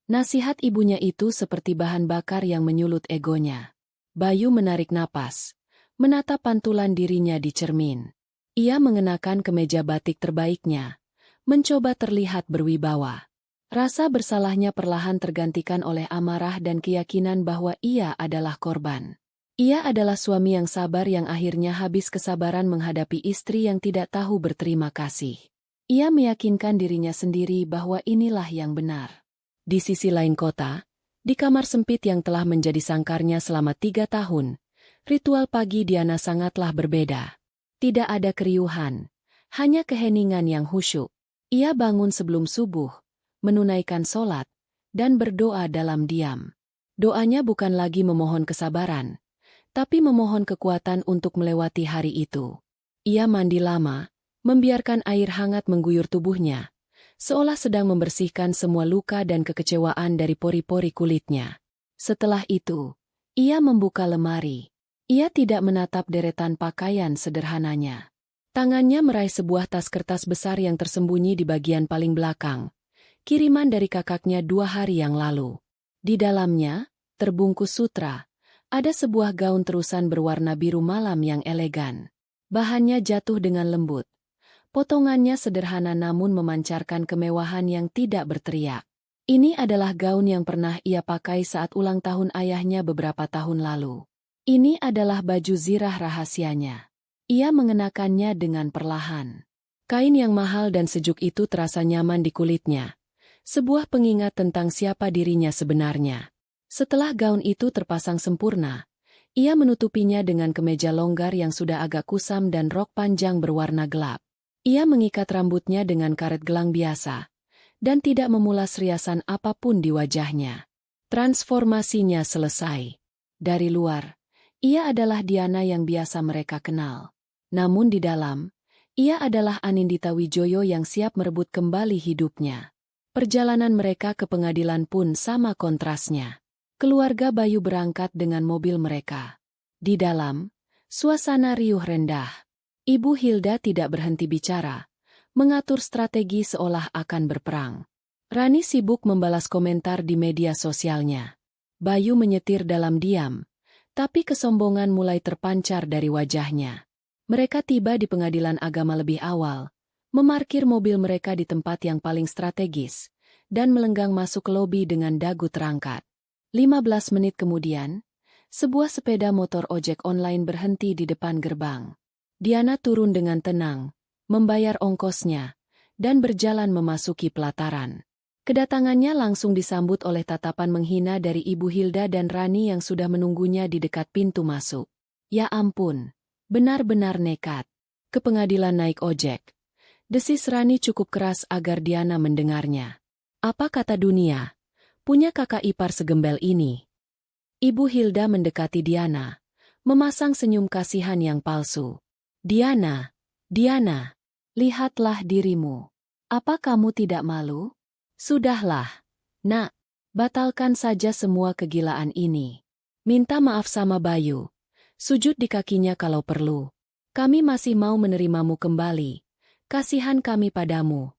A: Nasihat ibunya itu seperti bahan bakar yang menyulut egonya. Bayu menarik napas, menatap pantulan dirinya di cermin. Ia mengenakan kemeja batik terbaiknya, mencoba terlihat berwibawa. Rasa bersalahnya perlahan tergantikan oleh amarah dan keyakinan bahwa ia adalah korban. Ia adalah suami yang sabar yang akhirnya habis kesabaran menghadapi istri yang tidak tahu berterima kasih. Ia meyakinkan dirinya sendiri bahwa inilah yang benar. Di sisi lain kota, di kamar sempit yang telah menjadi sangkarnya selama 3 tahun, ritual pagi Diana sangatlah berbeda. Tidak ada keriuhan, hanya keheningan yang khusyuk. Ia bangun sebelum subuh, menunaikan sholat, dan berdoa dalam diam. Doanya bukan lagi memohon kesabaran, tapi memohon kekuatan untuk melewati hari itu. Ia mandi lama, membiarkan air hangat mengguyur tubuhnya, seolah sedang membersihkan semua luka dan kekecewaan dari pori-pori kulitnya. Setelah itu, ia membuka lemari. Ia tidak menatap deretan pakaian sederhananya. Tangannya meraih sebuah tas kertas besar yang tersembunyi di bagian paling belakang. Kiriman dari kakaknya 2 hari yang lalu. Di dalamnya, terbungkus sutra, ada sebuah gaun terusan berwarna biru malam yang elegan. Bahannya jatuh dengan lembut. Potongannya sederhana namun memancarkan kemewahan yang tidak berteriak. Ini adalah gaun yang pernah ia pakai saat ulang tahun ayahnya beberapa tahun lalu. Ini adalah baju zirah rahasianya. Ia mengenakannya dengan perlahan. Kain yang mahal dan sejuk itu terasa nyaman di kulitnya. Sebuah pengingat tentang siapa dirinya sebenarnya. Setelah gaun itu terpasang sempurna, ia menutupinya dengan kemeja longgar yang sudah agak kusam dan rok panjang berwarna gelap. Ia mengikat rambutnya dengan karet gelang biasa, dan tidak memulas riasan apapun di wajahnya. Transformasinya selesai. Dari luar, ia adalah Diana yang biasa mereka kenal. Namun di dalam, Ia adalah Anindita Wijoyo yang siap merebut kembali hidupnya. Perjalanan mereka ke pengadilan pun sama kontrasnya. Keluarga Bayu berangkat dengan mobil mereka. Di dalam, suasana riuh rendah. Ibu Hilda tidak berhenti bicara, mengatur strategi seolah akan berperang. Rani sibuk membalas komentar di media sosialnya. Bayu menyetir dalam diam, tapi kesombongan mulai terpancar dari wajahnya. Mereka tiba di pengadilan agama lebih awal, memarkir mobil mereka di tempat yang paling strategis, dan melenggang masuk ke lobi dengan dagu terangkat. 15 menit kemudian, sebuah sepeda motor ojek online berhenti di depan gerbang. Diana turun dengan tenang, membayar ongkosnya, dan berjalan memasuki pelataran. Kedatangannya langsung disambut oleh tatapan menghina dari Ibu Hilda dan Rani yang sudah menunggunya di dekat pintu masuk. Ya ampun, benar-benar nekat. Ke pengadilan naik ojek. Desis Rani cukup keras agar Diana mendengarnya. Apa kata dunia? Punya kakak ipar segembel ini. Ibu Hilda mendekati Diana, memasang senyum kasihan yang palsu. Diana, lihatlah dirimu. Apa kamu tidak malu? Sudahlah, nak, batalkan saja semua kegilaan ini. Minta maaf sama Bayu. Sujud di kakinya kalau perlu. Kami masih mau menerimamu kembali. Kasihan kami padamu.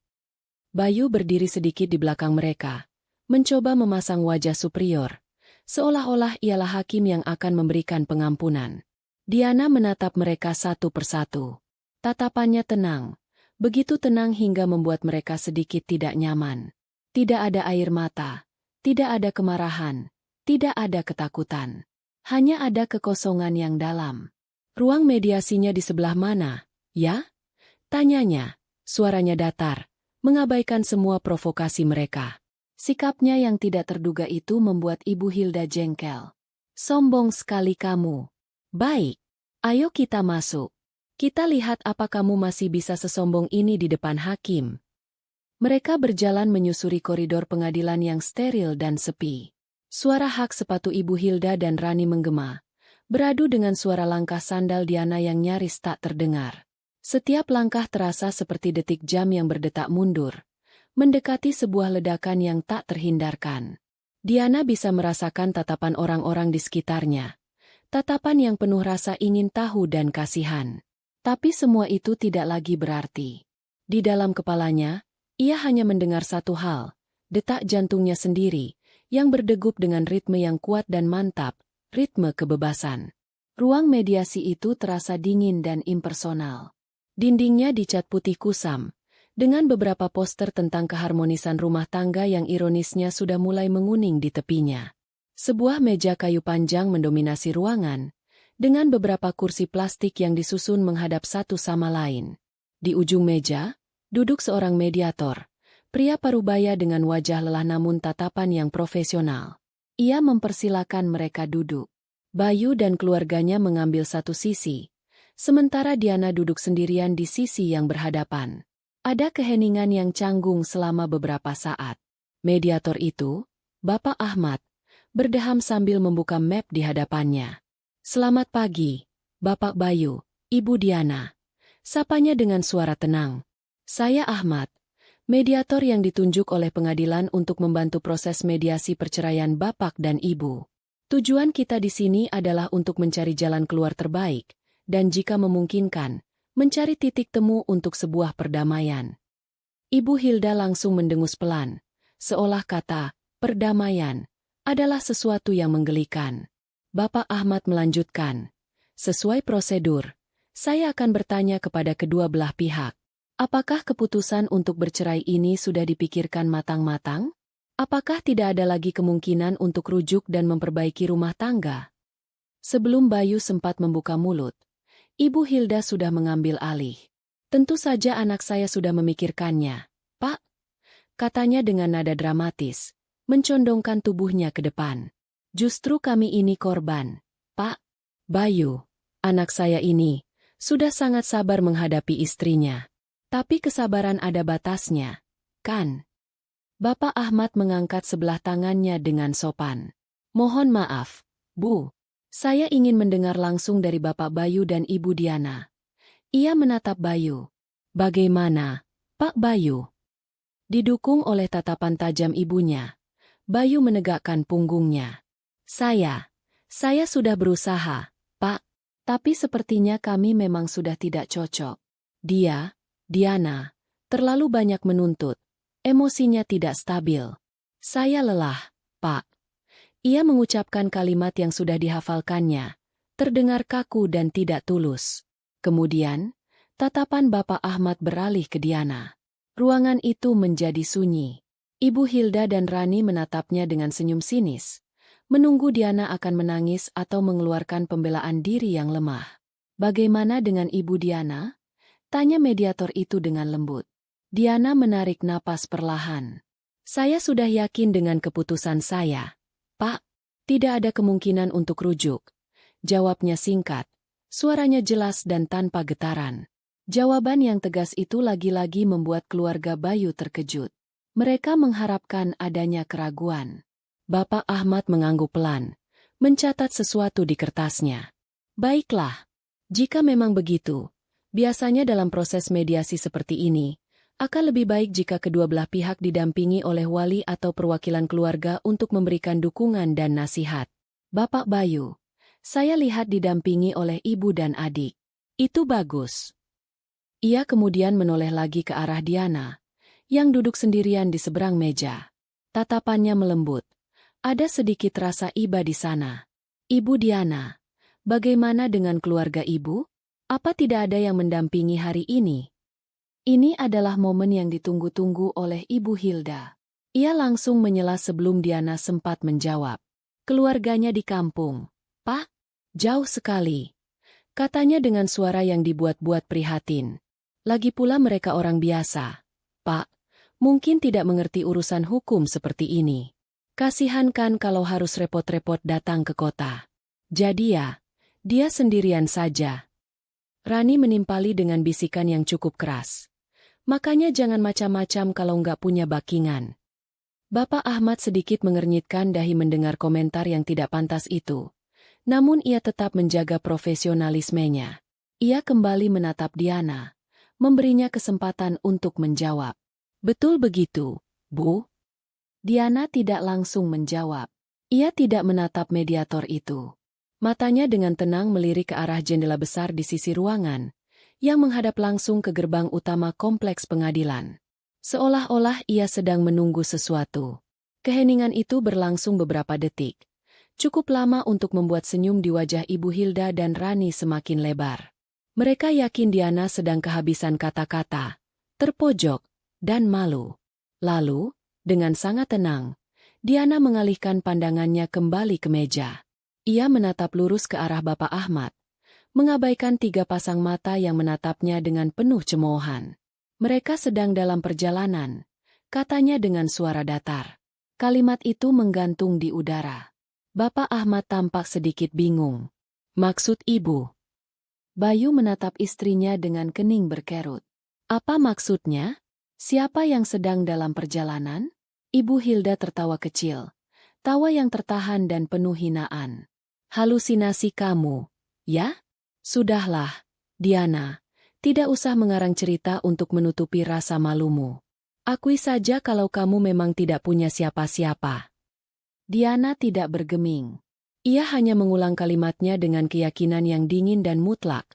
A: Bayu berdiri sedikit di belakang mereka, mencoba memasang wajah superior, seolah-olah ialah hakim yang akan memberikan pengampunan. Diana menatap mereka satu persatu. Tatapannya tenang, begitu tenang hingga membuat mereka sedikit tidak nyaman. Tidak ada air mata, tidak ada kemarahan, tidak ada ketakutan. Hanya ada kekosongan yang dalam. Ruang mediasinya di sebelah mana, ya? Tanyanya, suaranya datar, mengabaikan semua provokasi mereka. Sikapnya yang tidak terduga itu membuat Ibu Hilda jengkel. Sombong sekali kamu. Baik, ayo kita masuk. Kita lihat apa kamu masih bisa sesombong ini di depan hakim. Mereka berjalan menyusuri koridor pengadilan yang steril dan sepi. Suara hak sepatu Ibu Hilda dan Rani menggema, beradu dengan suara langkah sandal Diana yang nyaris tak terdengar. Setiap langkah terasa seperti detik jam yang berdetak mundur, mendekati sebuah ledakan yang tak terhindarkan. Diana bisa merasakan tatapan orang-orang di sekitarnya. Tatapan yang penuh rasa ingin tahu dan kasihan. Tapi semua itu tidak lagi berarti. Di dalam kepalanya, ia hanya mendengar satu hal, detak jantungnya sendiri, yang berdegup dengan ritme yang kuat dan mantap, ritme kebebasan. Ruang mediasi itu terasa dingin dan impersonal. Dindingnya dicat putih kusam, dengan beberapa poster tentang keharmonisan rumah tangga yang ironisnya sudah mulai menguning di tepinya. Sebuah meja kayu panjang mendominasi ruangan, dengan beberapa kursi plastik yang disusun menghadap satu sama lain. Di ujung meja, duduk seorang mediator, pria parubaya dengan wajah lelah namun tatapan yang profesional. Ia mempersilakan mereka duduk. Bayu dan keluarganya mengambil satu sisi, sementara Diana duduk sendirian di sisi yang berhadapan. Ada keheningan yang canggung selama beberapa saat. Mediator itu, Bapak Ahmad, berdeham sambil membuka map di hadapannya. Selamat pagi, Bapak Bayu, Ibu Diana. Sapanya dengan suara tenang. Saya Ahmad, mediator yang ditunjuk oleh pengadilan untuk membantu proses mediasi perceraian Bapak dan Ibu. Tujuan kita di sini adalah untuk mencari jalan keluar terbaik, dan jika memungkinkan, mencari titik temu untuk sebuah perdamaian. Ibu Hilda langsung mendengus pelan, seolah kata, perdamaian adalah sesuatu yang menggelikan. Bapak Ahmad melanjutkan, sesuai prosedur, saya akan bertanya kepada kedua belah pihak. Apakah keputusan untuk bercerai ini sudah dipikirkan matang-matang? Apakah tidak ada lagi kemungkinan untuk rujuk dan memperbaiki rumah tangga? Sebelum Bayu sempat membuka mulut, Ibu Hilda sudah mengambil alih. Tentu saja anak saya sudah memikirkannya, Pak, katanya dengan nada dramatis, mencondongkan tubuhnya ke depan. Justru kami ini korban, Pak. Bayu, anak saya ini, sudah sangat sabar menghadapi istrinya. Tapi kesabaran ada batasnya, kan? Bapak Ahmad mengangkat sebelah tangannya dengan sopan. Mohon maaf, Bu. Saya ingin mendengar langsung dari Bapak Bayu dan Ibu Diana. Ia menatap Bayu, Bagaimana, Pak Bayu? Didukung oleh tatapan tajam ibunya, Bayu menegakkan punggungnya. Saya sudah berusaha, Pak. Tapi sepertinya kami memang sudah tidak cocok. Diana, terlalu banyak menuntut. Emosinya tidak stabil. Saya lelah, Pak. Ia mengucapkan kalimat yang sudah dihafalkannya, terdengar kaku dan tidak tulus. Kemudian, tatapan Bapak Ahmad beralih ke Diana. Ruangan itu menjadi sunyi. Ibu Hilda dan Rani menatapnya dengan senyum sinis, menunggu Diana akan menangis atau mengeluarkan pembelaan diri yang lemah. Bagaimana dengan Ibu Diana? Tanya mediator itu dengan lembut. Diana menarik napas perlahan. Saya sudah yakin dengan keputusan saya, Pak. Tidak ada kemungkinan untuk rujuk. Jawabnya singkat, suaranya jelas dan tanpa getaran. Jawaban yang tegas itu lagi-lagi membuat keluarga Bayu terkejut. Mereka mengharapkan adanya keraguan. Bapak Ahmad mengangguk pelan, mencatat sesuatu di kertasnya. Baiklah, jika memang begitu, biasanya dalam proses mediasi seperti ini, akan lebih baik jika kedua belah pihak didampingi oleh wali atau perwakilan keluarga untuk memberikan dukungan dan nasihat. Bapak Bayu, saya lihat didampingi oleh ibu dan adik. Itu bagus. Ia kemudian menoleh lagi ke arah Diana, yang duduk sendirian di seberang meja. Tatapannya melembut. Ada sedikit rasa iba di sana. Ibu Diana, bagaimana dengan keluarga ibu? Apa tidak ada yang mendampingi hari ini? Ini adalah momen yang ditunggu-tunggu oleh Ibu Hilda. Ia langsung menyela sebelum Diana sempat menjawab. Keluarganya di kampung. Pak, jauh sekali. Katanya dengan suara yang dibuat-buat prihatin. Lagi pula mereka orang biasa. Pak, mungkin tidak mengerti urusan hukum seperti ini. Kasihan kan kalau harus repot-repot datang ke kota. Jadi ya, dia sendirian saja. Rani menimpali dengan bisikan yang cukup keras. Makanya jangan macam-macam kalau nggak punya backingan. Bapak Ahmad sedikit mengernyitkan dahi mendengar komentar yang tidak pantas itu. Namun ia tetap menjaga profesionalismenya. Ia kembali menatap Diana, memberinya kesempatan untuk menjawab. Betul begitu, Bu? Diana tidak langsung menjawab. Ia tidak menatap mediator itu. Matanya dengan tenang melirik ke arah jendela besar di sisi ruangan, yang menghadap langsung ke gerbang utama kompleks pengadilan. Seolah-olah ia sedang menunggu sesuatu. Keheningan itu berlangsung beberapa detik. Cukup lama untuk membuat senyum di wajah Ibu Hilda dan Rani semakin lebar. Mereka yakin Diana sedang kehabisan kata-kata, terpojok, dan malu. Lalu, dengan sangat tenang, Diana mengalihkan pandangannya kembali ke meja. Ia menatap lurus ke arah Bapak Ahmad, mengabaikan 3 pasang mata yang menatapnya dengan penuh cemoohan. Mereka sedang dalam perjalanan, katanya dengan suara datar. Kalimat itu menggantung di udara. Bapak Ahmad tampak sedikit bingung. Maksud ibu? Bayu menatap istrinya dengan kening berkerut. Apa maksudnya? Siapa yang sedang dalam perjalanan? Ibu Hilda tertawa kecil. Tawa yang tertahan dan penuh hinaan. Halusinasi kamu, ya? Sudahlah, Diana, tidak usah mengarang cerita untuk menutupi rasa malumu. Akui saja kalau kamu memang tidak punya siapa-siapa. Diana tidak bergeming. Ia hanya mengulang kalimatnya dengan keyakinan yang dingin dan mutlak,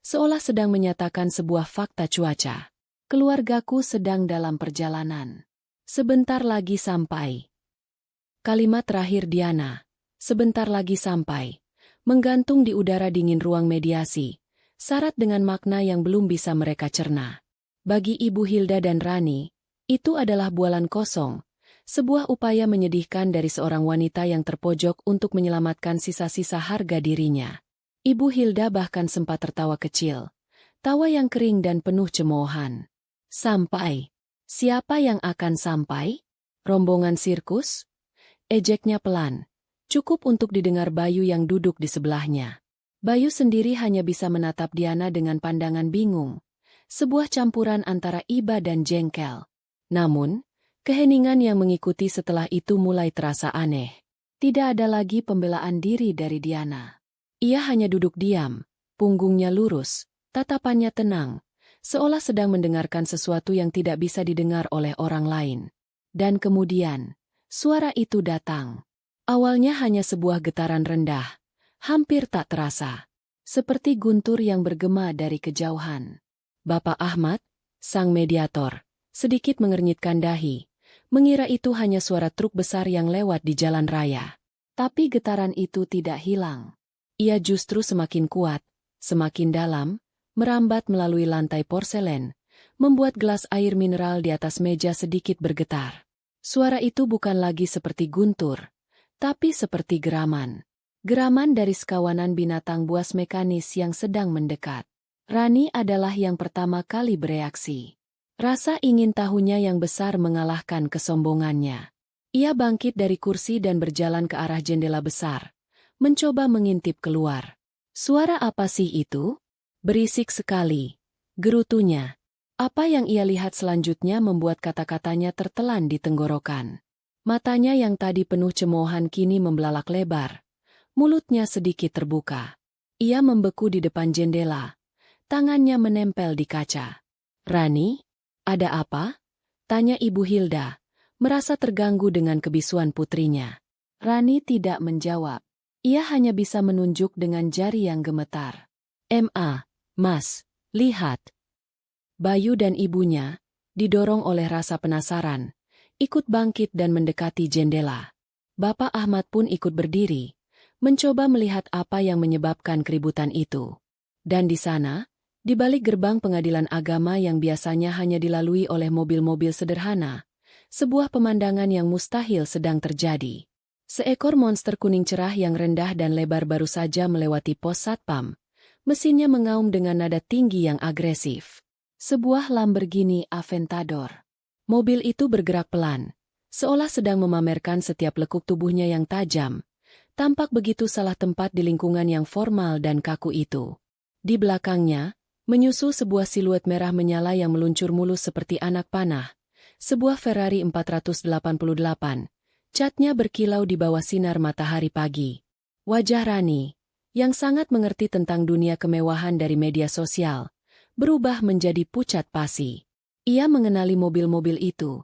A: seolah sedang menyatakan sebuah fakta cuaca. Keluargaku sedang dalam perjalanan. Sebentar lagi sampai. Kalimat terakhir Diana, sebentar lagi sampai, menggantung di udara dingin ruang mediasi, syarat dengan makna yang belum bisa mereka cerna. Bagi Ibu Hilda dan Rani, itu adalah bualan kosong, sebuah upaya menyedihkan dari seorang wanita yang terpojok untuk menyelamatkan sisa-sisa harga dirinya. Ibu Hilda bahkan sempat tertawa kecil, tawa yang kering dan penuh cemoohan. Sampai? Siapa yang akan sampai? Rombongan sirkus? Ejeknya pelan. Cukup untuk didengar Bayu yang duduk di sebelahnya. Bayu sendiri hanya bisa menatap Diana dengan pandangan bingung. Sebuah campuran antara iba dan jengkel. Namun, keheningan yang mengikuti setelah itu mulai terasa aneh. Tidak ada lagi pembelaan diri dari Diana. Ia hanya duduk diam, punggungnya lurus, tatapannya tenang, seolah sedang mendengarkan sesuatu yang tidak bisa didengar oleh orang lain. Dan kemudian, suara itu datang. Awalnya hanya sebuah getaran rendah, hampir tak terasa, seperti guntur yang bergema dari kejauhan. Bapak Ahmad, sang mediator, sedikit mengernyitkan dahi, mengira itu hanya suara truk besar yang lewat di jalan raya. Tapi getaran itu tidak hilang. Ia justru semakin kuat, semakin dalam, merambat melalui lantai porselen, membuat gelas air mineral di atas meja sedikit bergetar. Suara itu bukan lagi seperti guntur, tapi seperti geraman. Geraman dari sekawanan binatang buas mekanis yang sedang mendekat. Rani adalah yang pertama kali bereaksi. Rasa ingin tahunya yang besar mengalahkan kesombongannya. Ia bangkit dari kursi dan berjalan ke arah jendela besar, mencoba mengintip keluar. Suara apa sih itu? Berisik sekali. Gerutunya. Apa yang ia lihat selanjutnya membuat kata-katanya tertelan di tenggorokan. Matanya yang tadi penuh cemoohan kini membelalak lebar. Mulutnya sedikit terbuka. Ia membeku di depan jendela. Tangannya menempel di kaca. "Rani, ada apa?" tanya Ibu Hilda, merasa terganggu dengan kebisuan putrinya. Rani tidak menjawab. Ia hanya bisa menunjuk dengan jari yang gemetar. Mas, lihat." Bayu dan ibunya, didorong oleh rasa penasaran, ikut bangkit dan mendekati jendela. Bapak Ahmad pun ikut berdiri, mencoba melihat apa yang menyebabkan keributan itu. Dan di sana, di balik gerbang pengadilan agama yang biasanya hanya dilalui oleh mobil-mobil sederhana, sebuah pemandangan yang mustahil sedang terjadi. Seekor monster kuning cerah yang rendah dan lebar baru saja melewati pos satpam. Mesinnya mengaum dengan nada tinggi yang agresif. Sebuah Lamborghini Aventador. Mobil itu bergerak pelan, seolah sedang memamerkan setiap lekuk tubuhnya yang tajam. Tampak begitu salah tempat di lingkungan yang formal dan kaku itu. Di belakangnya, menyusul sebuah siluet merah menyala yang meluncur mulus seperti anak panah. Sebuah Ferrari 488. Catnya berkilau di bawah sinar matahari pagi. Wajah Rani, yang sangat mengerti tentang dunia kemewahan dari media sosial, berubah menjadi pucat pasi. Ia mengenali mobil-mobil itu.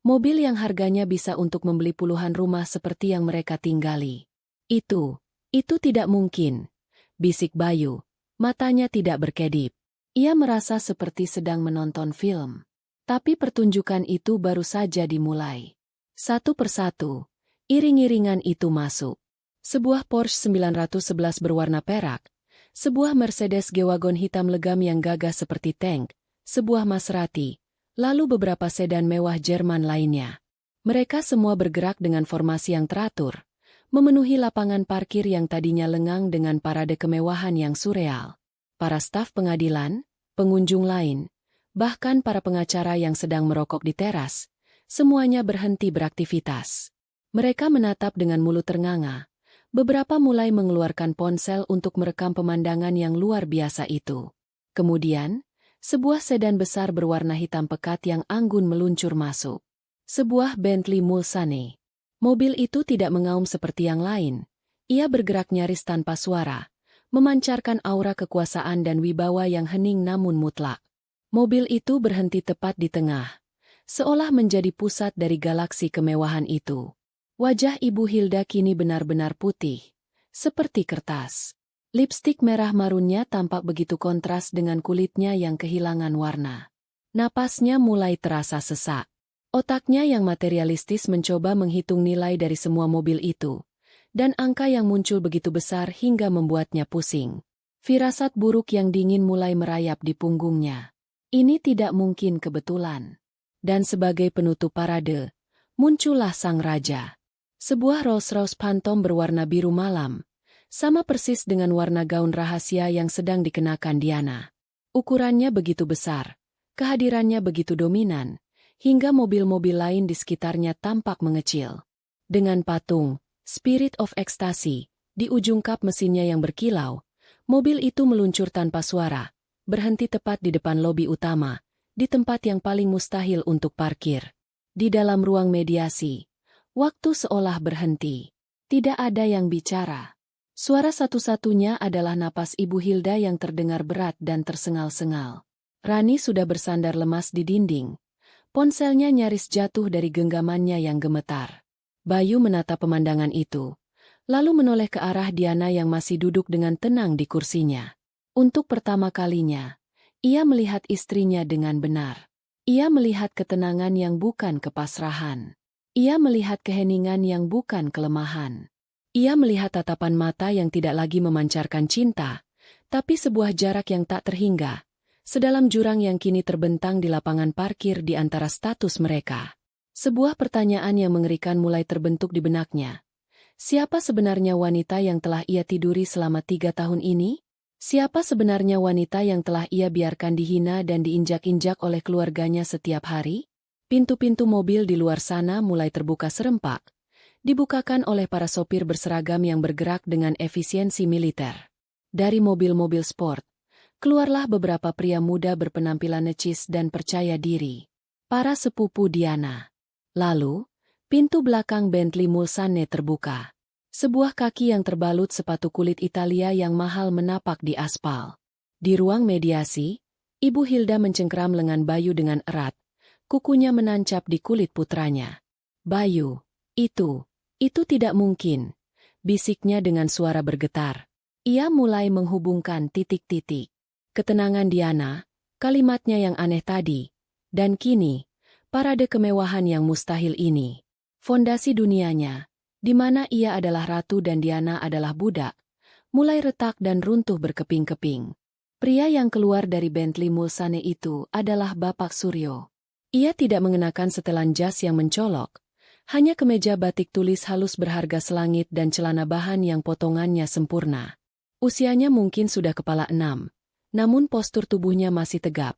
A: Mobil yang harganya bisa untuk membeli puluhan rumah seperti yang mereka tinggali. Itu tidak mungkin, bisik Bayu. Matanya tidak berkedip. Ia merasa seperti sedang menonton film. Tapi pertunjukan itu baru saja dimulai. Satu persatu, iring-iringan itu masuk. Sebuah Porsche 911 berwarna perak, sebuah Mercedes G-Wagon hitam legam yang gagah seperti tank, sebuah Maserati, lalu beberapa sedan mewah Jerman lainnya. Mereka semua bergerak dengan formasi yang teratur, memenuhi lapangan parkir yang tadinya lengang dengan parade kemewahan yang surreal. Para staf pengadilan, pengunjung lain, bahkan para pengacara yang sedang merokok di teras, semuanya berhenti beraktivitas. Mereka menatap dengan mulut ternganga. Beberapa mulai mengeluarkan ponsel untuk merekam pemandangan yang luar biasa itu. Kemudian, sebuah sedan besar berwarna hitam pekat yang anggun meluncur masuk. Sebuah Bentley Mulsanne. Mobil itu tidak mengaum seperti yang lain. Ia bergerak nyaris tanpa suara, memancarkan aura kekuasaan dan wibawa yang hening namun mutlak. Mobil itu berhenti tepat di tengah, seolah menjadi pusat dari galaksi kemewahan itu. Wajah Ibu Hilda kini benar-benar putih, seperti kertas. Lipstik merah marunnya tampak begitu kontras dengan kulitnya yang kehilangan warna. Napasnya mulai terasa sesak. Otaknya yang materialistis mencoba menghitung nilai dari semua mobil itu, dan angka yang muncul begitu besar hingga membuatnya pusing. Firasat buruk yang dingin mulai merayap di punggungnya. Ini tidak mungkin kebetulan. Dan sebagai penutup parade, muncullah sang raja. Sebuah Rolls-Royce Phantom berwarna biru malam, sama persis dengan warna gaun rahasia yang sedang dikenakan Diana. Ukurannya begitu besar, kehadirannya begitu dominan, hingga mobil-mobil lain di sekitarnya tampak mengecil. Dengan patung, Spirit of Ecstasy, di ujung kap mesinnya yang berkilau, mobil itu meluncur tanpa suara, berhenti tepat di depan lobi utama, di tempat yang paling mustahil untuk parkir. Di dalam ruang mediasi, waktu seolah berhenti. Tidak ada yang bicara. Suara satu-satunya adalah napas Ibu Hilda yang terdengar berat dan tersengal-sengal. Rani sudah bersandar lemas di dinding. Ponselnya nyaris jatuh dari genggamannya yang gemetar. Bayu menatap pemandangan itu, lalu menoleh ke arah Diana yang masih duduk dengan tenang di kursinya. Untuk pertama kalinya, ia melihat istrinya dengan benar. Ia melihat ketenangan yang bukan kepasrahan. Ia melihat keheningan yang bukan kelemahan. Ia melihat tatapan mata yang tidak lagi memancarkan cinta, tapi sebuah jarak yang tak terhingga, sedalam jurang yang kini terbentang di lapangan parkir di antara status mereka. Sebuah pertanyaan yang mengerikan mulai terbentuk di benaknya. Siapa sebenarnya wanita yang telah ia tiduri selama 3 tahun ini? Siapa sebenarnya wanita yang telah ia biarkan dihina dan diinjak-injak oleh keluarganya setiap hari? Pintu-pintu mobil di luar sana mulai terbuka serempak, dibukakan oleh para sopir berseragam yang bergerak dengan efisiensi militer. Dari mobil-mobil sport, keluarlah beberapa pria muda berpenampilan necis dan percaya diri. Para sepupu Diana. Lalu, pintu belakang Bentley Mulsanne terbuka. Sebuah kaki yang terbalut sepatu kulit Italia yang mahal menapak di aspal. Di ruang mediasi, Ibu Hilda mencengkeram lengan Bayu dengan erat, kukunya menancap di kulit putranya. "Bayu, itu tidak mungkin," bisiknya dengan suara bergetar. Ia mulai menghubungkan titik-titik. Ketenangan Diana, kalimatnya yang aneh tadi, dan kini, parade kemewahan yang mustahil ini. Fondasi dunianya, di mana ia adalah ratu dan Diana adalah budak, mulai retak dan runtuh berkeping-keping. Pria yang keluar dari Bentley Mulsanne itu adalah Bapak Suryo. Ia tidak mengenakan setelan jas yang mencolok, hanya kemeja batik tulis halus berharga selangit dan celana bahan yang potongannya sempurna. Usianya mungkin sudah kepala 6, namun postur tubuhnya masih tegap.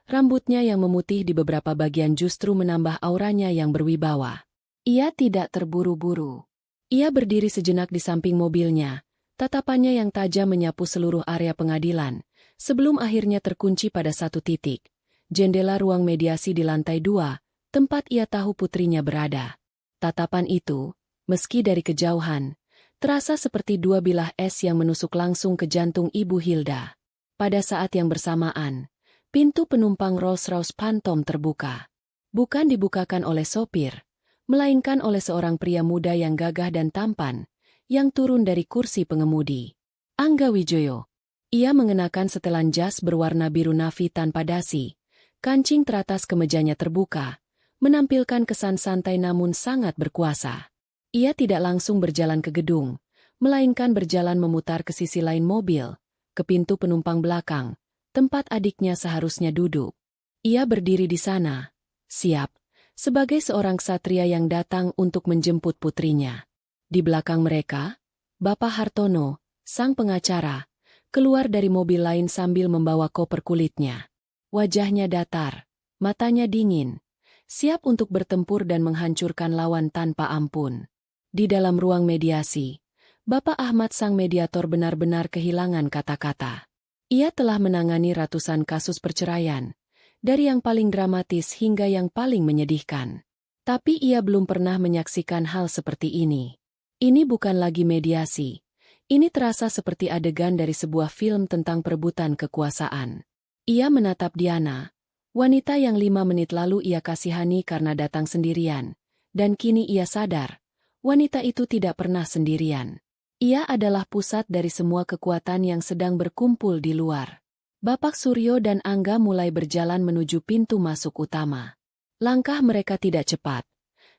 A: Rambutnya yang memutih di beberapa bagian justru menambah auranya yang berwibawa. Ia tidak terburu-buru. Ia berdiri sejenak di samping mobilnya, tatapannya yang tajam menyapu seluruh area pengadilan, sebelum akhirnya terkunci pada satu titik. Jendela ruang mediasi di lantai 2, tempat ia tahu putrinya berada. Tatapan itu, meski dari kejauhan, terasa seperti 2 bilah es yang menusuk langsung ke jantung Ibu Hilda. Pada saat yang bersamaan, pintu penumpang Rolls-Royce Phantom terbuka. Bukan dibukakan oleh sopir, melainkan oleh seorang pria muda yang gagah dan tampan, yang turun dari kursi pengemudi. Angga Wijoyo. Ia mengenakan setelan jas berwarna biru navy tanpa dasi, kancing teratas kemejanya terbuka, menampilkan kesan santai namun sangat berkuasa. Ia tidak langsung berjalan ke gedung, melainkan berjalan memutar ke sisi lain mobil, ke pintu penumpang belakang, tempat adiknya seharusnya duduk. Ia berdiri di sana, siap, sebagai seorang ksatria yang datang untuk menjemput putrinya. Di belakang mereka, Bapak Hartono, sang pengacara, keluar dari mobil lain sambil membawa koper kulitnya. Wajahnya datar, matanya dingin, siap untuk bertempur dan menghancurkan lawan tanpa ampun. Di dalam ruang mediasi, Bapak Ahmad sang mediator benar-benar kehilangan kata-kata. Ia telah menangani ratusan kasus perceraian, dari yang paling dramatis hingga yang paling menyedihkan. Tapi ia belum pernah menyaksikan hal seperti ini. Ini bukan lagi mediasi. Ini terasa seperti adegan dari sebuah film tentang perebutan kekuasaan. Ia menatap Diana, wanita yang 5 menit lalu ia kasihani karena datang sendirian. Dan kini ia sadar, wanita itu tidak pernah sendirian. Ia adalah pusat dari semua kekuatan yang sedang berkumpul di luar. Bapak Suryo dan Angga mulai berjalan menuju pintu masuk utama. Langkah mereka tidak cepat,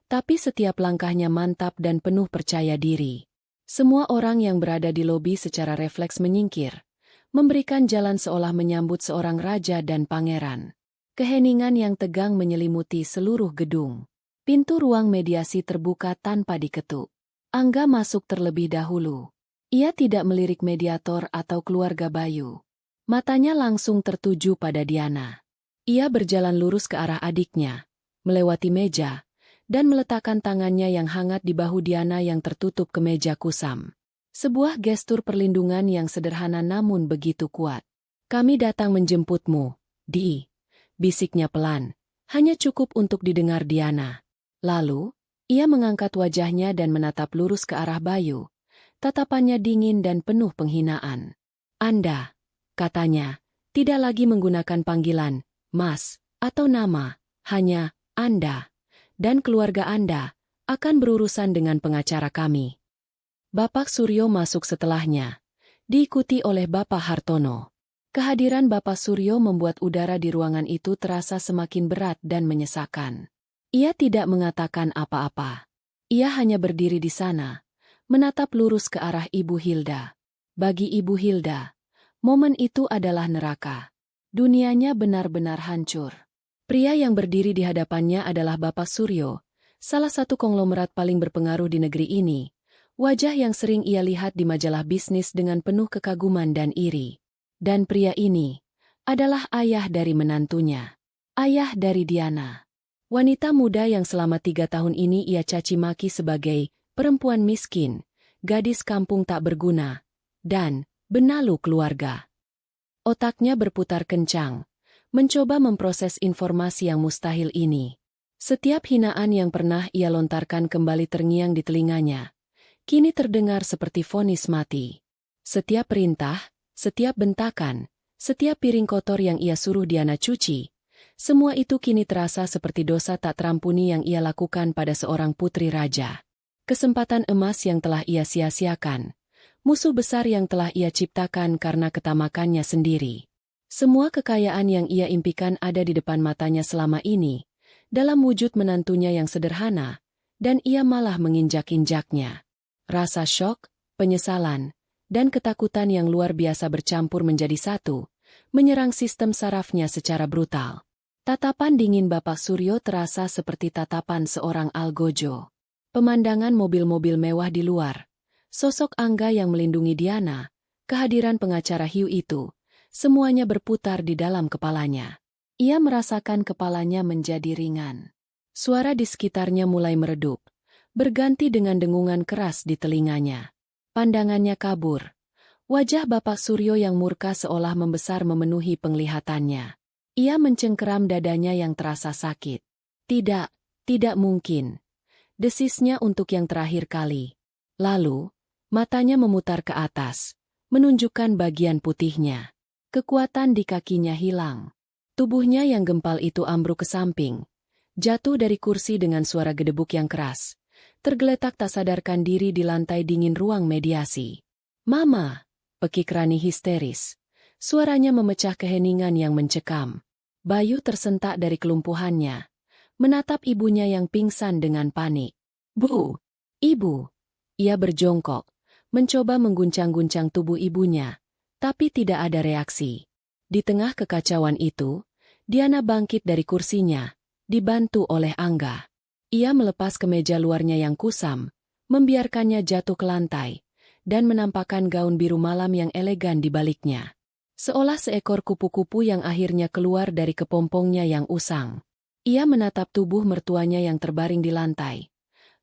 A: tapi setiap langkahnya mantap dan penuh percaya diri. Semua orang yang berada di lobi secara refleks menyingkir, memberikan jalan seolah menyambut seorang raja dan pangeran. Keheningan yang tegang menyelimuti seluruh gedung. Pintu ruang mediasi terbuka tanpa diketuk. Angga masuk terlebih dahulu. Ia tidak melirik mediator atau keluarga Bayu. Matanya langsung tertuju pada Diana. Ia berjalan lurus ke arah adiknya, melewati meja, dan meletakkan tangannya yang hangat di bahu Diana yang tertutup kemeja kusam. Sebuah gestur perlindungan yang sederhana namun begitu kuat. "Kami datang menjemputmu, Di," bisiknya pelan, hanya cukup untuk didengar Diana. Lalu, ia mengangkat wajahnya dan menatap lurus ke arah Bayu. Tatapannya dingin dan penuh penghinaan. "Anda," katanya, Tidak lagi menggunakan panggilan, Mas, atau nama, hanya, Anda, dan keluarga Anda, akan berurusan dengan pengacara kami. Bapak Suryo masuk setelahnya, diikuti oleh Bapak Hartono. Kehadiran Bapak Suryo membuat udara di ruangan itu terasa semakin berat dan menyesakan. Ia tidak mengatakan apa-apa. Ia hanya berdiri di sana, menatap lurus ke arah Ibu Hilda. Bagi Ibu Hilda, momen itu adalah neraka. Dunianya benar-benar hancur. Pria yang berdiri di hadapannya adalah Bapak Suryo, salah satu konglomerat paling berpengaruh di negeri ini. Wajah yang sering ia lihat di majalah bisnis dengan penuh kekaguman dan iri. Dan pria ini adalah ayah dari menantunya. Ayah dari Diana. Wanita muda yang selama 3 tahun ini ia caci maki sebagai perempuan miskin, gadis kampung tak berguna, dan benalu keluarga. Otaknya berputar kencang, mencoba memproses informasi yang mustahil ini. Setiap hinaan yang pernah ia lontarkan kembali terngiang di telinganya. Kini terdengar seperti vonis mati. Setiap perintah, setiap bentakan, setiap piring kotor yang ia suruh Diana cuci, semua itu kini terasa seperti dosa tak terampuni yang ia lakukan pada seorang putri raja. Kesempatan emas yang telah ia sia-siakan, musuh besar yang telah ia ciptakan karena ketamakannya sendiri. Semua kekayaan yang ia impikan ada di depan matanya selama ini, dalam wujud menantunya yang sederhana, dan ia malah menginjak-injaknya. Rasa syok, penyesalan, dan ketakutan yang luar biasa bercampur menjadi satu, menyerang sistem sarafnya secara brutal. Tatapan dingin Bapak Suryo terasa seperti tatapan seorang algojo. Pemandangan mobil-mobil mewah di luar, sosok Angga yang melindungi Diana, kehadiran pengacara hiu itu, semuanya berputar di dalam kepalanya. Ia merasakan kepalanya menjadi ringan. Suara di sekitarnya mulai meredup, berganti dengan dengungan keras di telinganya. Pandangannya kabur. Wajah Bapak Suryo yang murka seolah membesar memenuhi penglihatannya. Ia mencengkeram dadanya yang terasa sakit. Tidak mungkin. Desisnya untuk yang terakhir kali. Lalu, matanya memutar ke atas, menunjukkan bagian putihnya. Kekuatan di kakinya hilang. Tubuhnya yang gempal itu ambruk ke samping. Jatuh dari kursi dengan suara gedebuk yang keras. Tergeletak tak sadarkan diri di lantai dingin ruang mediasi. "Mama!" Pekik Rani histeris. Suaranya memecah keheningan yang mencekam. Bayu tersentak dari kelumpuhannya, menatap ibunya yang pingsan dengan panik. "Bu! Ibu!" Ia berjongkok, mencoba mengguncang-guncang tubuh ibunya, tapi tidak ada reaksi. Di tengah kekacauan itu, Diana bangkit dari kursinya, dibantu oleh Angga. Ia melepas kemeja luarnya yang kusam, membiarkannya jatuh ke lantai, dan menampakkan gaun biru malam yang elegan di baliknya. Seolah seekor kupu-kupu yang akhirnya keluar dari kepompongnya yang usang. Ia menatap tubuh mertuanya yang terbaring di lantai.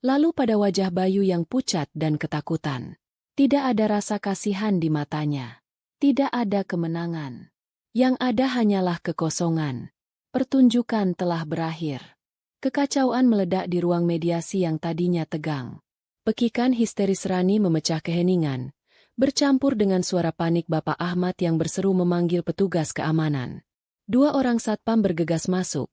A: Lalu pada wajah Bayu yang pucat dan ketakutan. Tidak ada rasa kasihan di matanya. Tidak ada kemenangan. Yang ada hanyalah kekosongan. Pertunjukan telah berakhir. Kekacauan meledak di ruang mediasi yang tadinya tegang. Pekikan histeris Rani memecah keheningan, bercampur dengan suara panik Bapak Ahmad yang berseru memanggil petugas keamanan. 2 orang satpam bergegas masuk.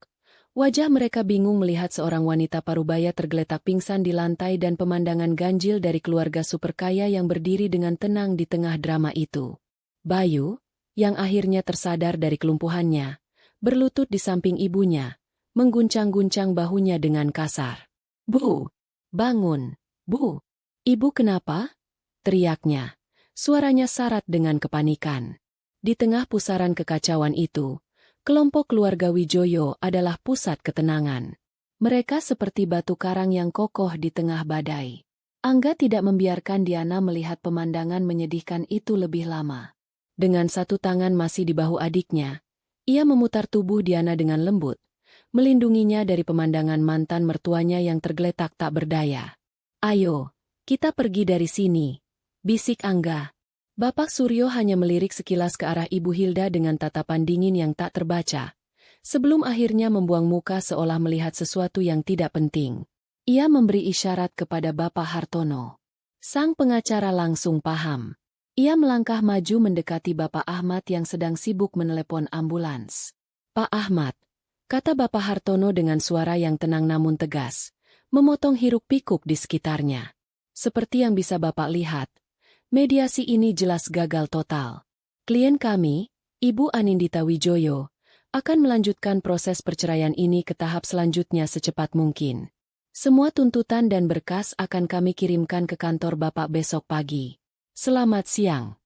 A: Wajah mereka bingung melihat seorang wanita parubaya tergeletak pingsan di lantai dan pemandangan ganjil dari keluarga super kaya yang berdiri dengan tenang di tengah drama itu. Bayu, yang akhirnya tersadar dari kelumpuhannya, berlutut di samping ibunya, mengguncang-guncang bahunya dengan kasar. "Bu! Bangun! Bu! Ibu kenapa?" teriaknya. Suaranya syarat dengan kepanikan. Di tengah pusaran kekacauan itu, kelompok keluarga Wijoyo adalah pusat ketenangan. Mereka seperti batu karang yang kokoh di tengah badai. Angga tidak membiarkan Diana melihat pemandangan menyedihkan itu lebih lama. Dengan satu tangan masih di bahu adiknya, ia memutar tubuh Diana dengan lembut, melindunginya dari pemandangan mantan mertuanya yang tergeletak tak berdaya. "Ayo, kita pergi dari sini," bisik Angga. Bapak Suryo hanya melirik sekilas ke arah Ibu Hilda dengan tatapan dingin yang tak terbaca, sebelum akhirnya membuang muka seolah melihat sesuatu yang tidak penting. Ia memberi isyarat kepada Bapak Hartono. Sang pengacara langsung paham. Ia melangkah maju mendekati Bapak Ahmad yang sedang sibuk menelepon ambulans. "Pak Ahmad," kata Bapak Hartono dengan suara yang tenang namun tegas, memotong hiruk-pikuk di sekitarnya. "Seperti yang bisa Bapak lihat, mediasi ini jelas gagal total. Klien kami, Ibu Anindita Wijoyo, akan melanjutkan proses perceraian ini ke tahap selanjutnya secepat mungkin. Semua tuntutan dan berkas akan kami kirimkan ke kantor Bapak besok pagi. Selamat siang."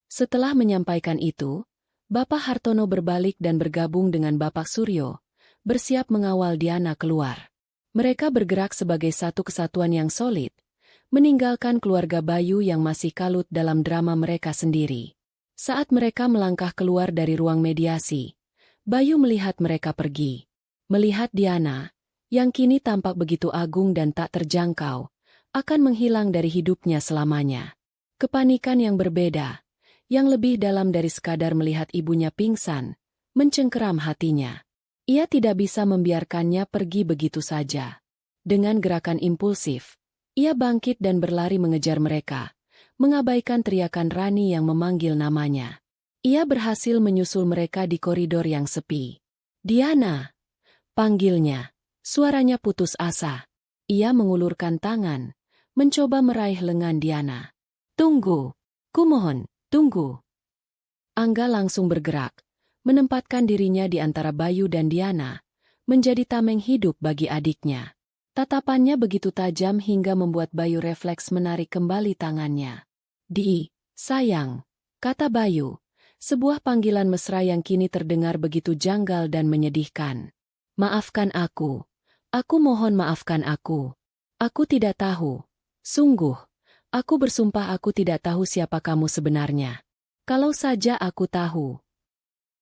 A: Setelah menyampaikan itu, Bapak Hartono berbalik dan bergabung dengan Bapak Suryo, bersiap mengawal Diana keluar. Mereka bergerak sebagai satu kesatuan yang solid, meninggalkan keluarga Bayu yang masih kalut dalam drama mereka sendiri. Saat mereka melangkah keluar dari ruang mediasi, Bayu melihat mereka pergi. Melihat Diana, yang kini tampak begitu agung dan tak terjangkau, akan menghilang dari hidupnya selamanya. Kepanikan yang berbeda, yang lebih dalam dari sekadar melihat ibunya pingsan, mencengkeram hatinya. Ia tidak bisa membiarkannya pergi begitu saja. Dengan gerakan impulsif, ia bangkit dan berlari mengejar mereka, mengabaikan teriakan Rani yang memanggil namanya. Ia berhasil menyusul mereka di koridor yang sepi. "Diana!" panggilnya. Suaranya putus asa. Ia mengulurkan tangan, mencoba meraih lengan Diana. "Tunggu, kumohon, tunggu." Angga langsung bergerak, menempatkan dirinya di antara Bayu dan Diana, menjadi tameng hidup bagi adiknya. Tatapannya begitu tajam hingga membuat Bayu refleks menarik kembali tangannya. Sayang," kata Bayu, sebuah panggilan mesra yang kini terdengar begitu janggal dan menyedihkan. "Maafkan aku mohon maafkan aku. Aku tidak tahu. Sungguh. Aku bersumpah aku tidak tahu siapa kamu sebenarnya. Kalau saja aku tahu."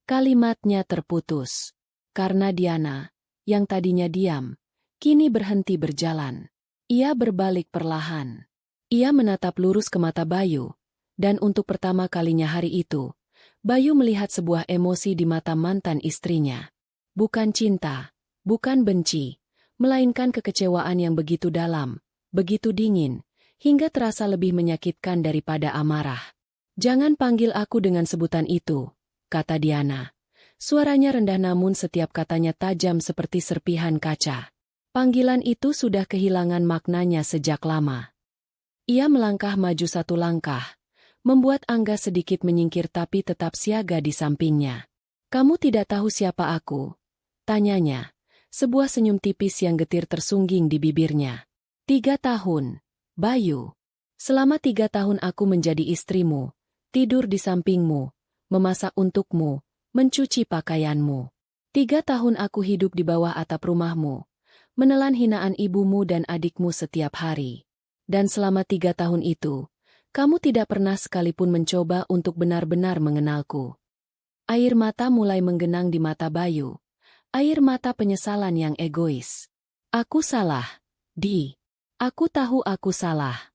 A: Kalimatnya terputus. Karena Diana, yang tadinya diam, kini berhenti berjalan. Ia berbalik perlahan. Ia menatap lurus ke mata Bayu, dan untuk pertama kalinya hari itu, Bayu melihat sebuah emosi di mata mantan istrinya. Bukan cinta, bukan benci, melainkan kekecewaan yang begitu dalam, begitu dingin, hingga terasa lebih menyakitkan daripada amarah. "Jangan panggil aku dengan sebutan itu," kata Diana. Suaranya rendah namun setiap katanya tajam seperti serpihan kaca. Panggilan itu sudah kehilangan maknanya sejak lama. Ia melangkah maju satu langkah, membuat Angga sedikit menyingkir tapi tetap siaga di sampingnya. "Kamu tidak tahu siapa aku?" tanyanya. Sebuah senyum tipis yang getir tersungging di bibirnya. "3 tahun. Bayu. Selama 3 tahun aku menjadi istrimu, tidur di sampingmu, memasak untukmu, mencuci pakaianmu. 3 tahun aku hidup di bawah atap rumahmu, menelan hinaan ibumu dan adikmu setiap hari. Dan selama 3 tahun itu, kamu tidak pernah sekalipun mencoba untuk benar-benar mengenalku." Air mata mulai menggenang di mata Bayu. Air mata penyesalan yang egois. "Aku salah. Aku tahu aku salah."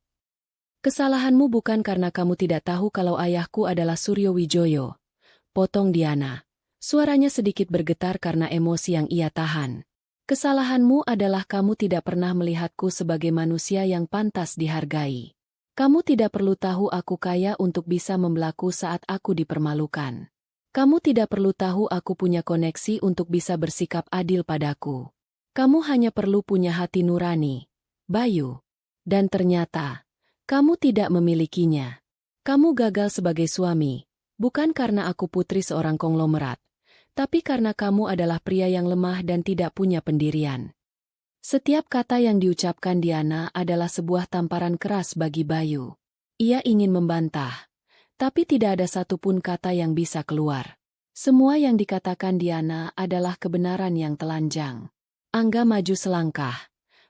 A: "Kesalahanmu bukan karena kamu tidak tahu kalau ayahku adalah Suryo Wijoyo," potong Diana. Suaranya sedikit bergetar karena emosi yang ia tahan. "Kesalahanmu adalah kamu tidak pernah melihatku sebagai manusia yang pantas dihargai. Kamu tidak perlu tahu aku kaya untuk bisa membelaku saat aku dipermalukan. Kamu tidak perlu tahu aku punya koneksi untuk bisa bersikap adil padaku. Kamu hanya perlu punya hati nurani, Bayu. Dan ternyata, kamu tidak memilikinya. Kamu gagal sebagai suami, bukan karena aku putri seorang konglomerat, tapi karena kamu adalah pria yang lemah dan tidak punya pendirian." Setiap kata yang diucapkan Diana adalah sebuah tamparan keras bagi Bayu. Ia ingin membantah, tapi tidak ada satupun kata yang bisa keluar. Semua yang dikatakan Diana adalah kebenaran yang telanjang. Angga maju selangkah,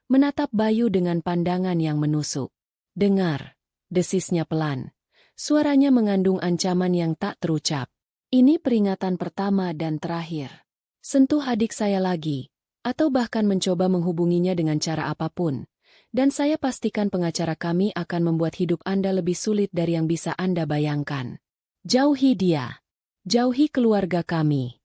A: menatap Bayu dengan pandangan yang menusuk. "Dengar," desisnya pelan. Suaranya mengandung ancaman yang tak terucap. "Ini peringatan pertama dan terakhir. Sentuh adik saya lagi, atau bahkan mencoba menghubunginya dengan cara apapun, dan saya pastikan pengacara kami akan membuat hidup Anda lebih sulit dari yang bisa Anda bayangkan. Jauhi dia. Jauhi keluarga kami."